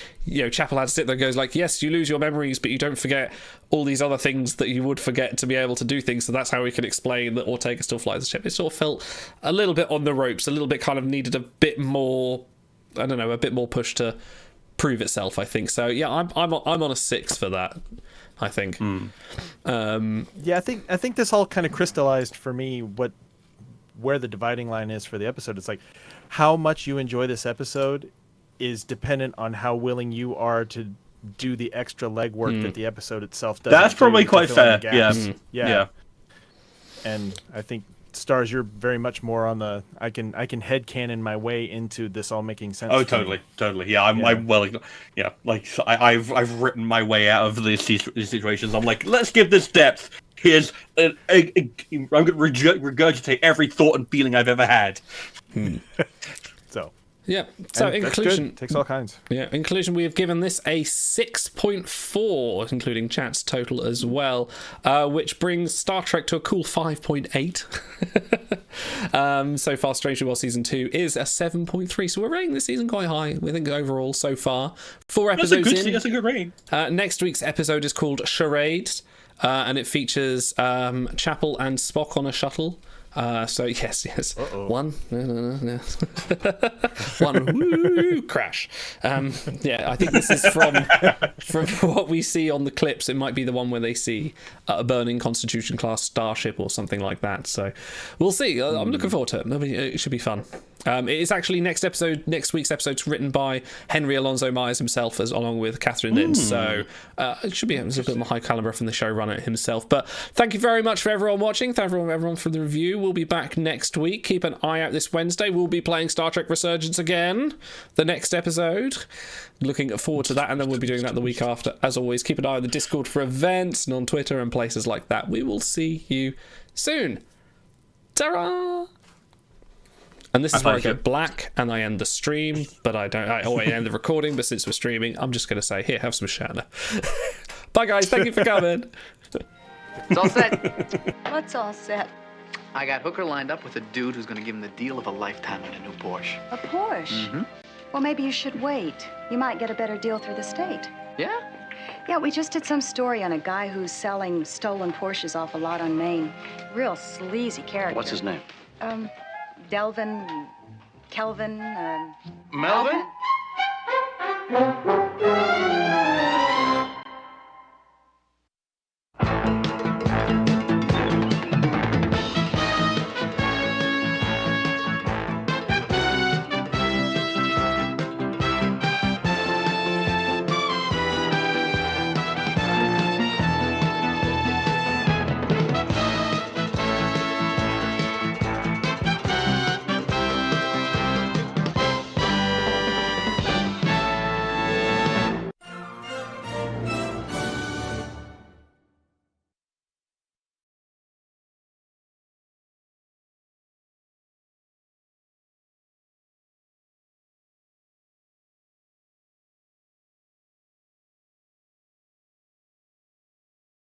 Chapel had to sit there and goes like, yes, you lose your memories, but you don't forget all these other things that you would forget to be able to do things. So that's how we can explain that Ortega still flies the ship. It sort of felt a little bit on the ropes, a little bit kind of needed a bit more, I don't know, a bit more push to prove itself, I think. So yeah, I'm on a 6 for that, I think. Yeah, I think this all kind of crystallized for me where the dividing line is for the episode. It's like how much you enjoy this episode is dependent on how willing you are to do the extra legwork that the episode itself does. That's probably quite fair. Yeah. And I think Stars, you're very much more on the I can headcanon my way into this all making sense. Oh, totally. Yeah, I've written my way out of these situations. I'm like, let's give this depth. Here's I'm going to regurgitate every thought and feeling I've ever had. So. Yeah. So in conclusion, takes all kinds. Yeah. In conclusion, we have given this a 6.4, including chat's total as well, which brings Star Trek to a cool 5.8. So far, Strangely Well Season 2 is a 7.3. So we're rating this season quite high. We think overall so far. 4 episodes in. That's a good rating. Next week's episode is called Charades, and it features Chapel and Spock on a shuttle. So yes. One, no. One, woo, crash. I think this is from what we see on the clips. It might be the one where they see a burning Constitution class starship or something like that. So we'll see. I'm looking forward to it. It should be fun. It is actually next week's episode's written by Henry Alonso Myers himself, along with Catherine Lynn. So it should be a bit more high caliber from the showrunner himself. But thank you very much for everyone watching. Thank you everyone for the review. We'll be back next week. Keep an eye out this Wednesday. We'll be playing Star Trek Resurgence again, the next episode. Looking forward to that, and then we'll be doing that the week after. As always, keep an eye on the Discord for events and on Twitter and places like that. We will see you soon. Ta-ra! And this is where I go black and I end the stream, but I end the recording, but since we're streaming, I'm just going to say, here, have some Shanna. Bye, guys. Thank you for coming. It's all set. What's all set? I got Hooker lined up with a dude who's going to give him the deal of a lifetime in a new Porsche. A Porsche? Mm-hmm. Well, maybe you should wait. You might get a better deal through the state. Yeah? Yeah, we just did some story on a guy who's selling stolen Porsches off a lot on Main. Real sleazy character. What's his name? Delvin, Kelvin, Melvin?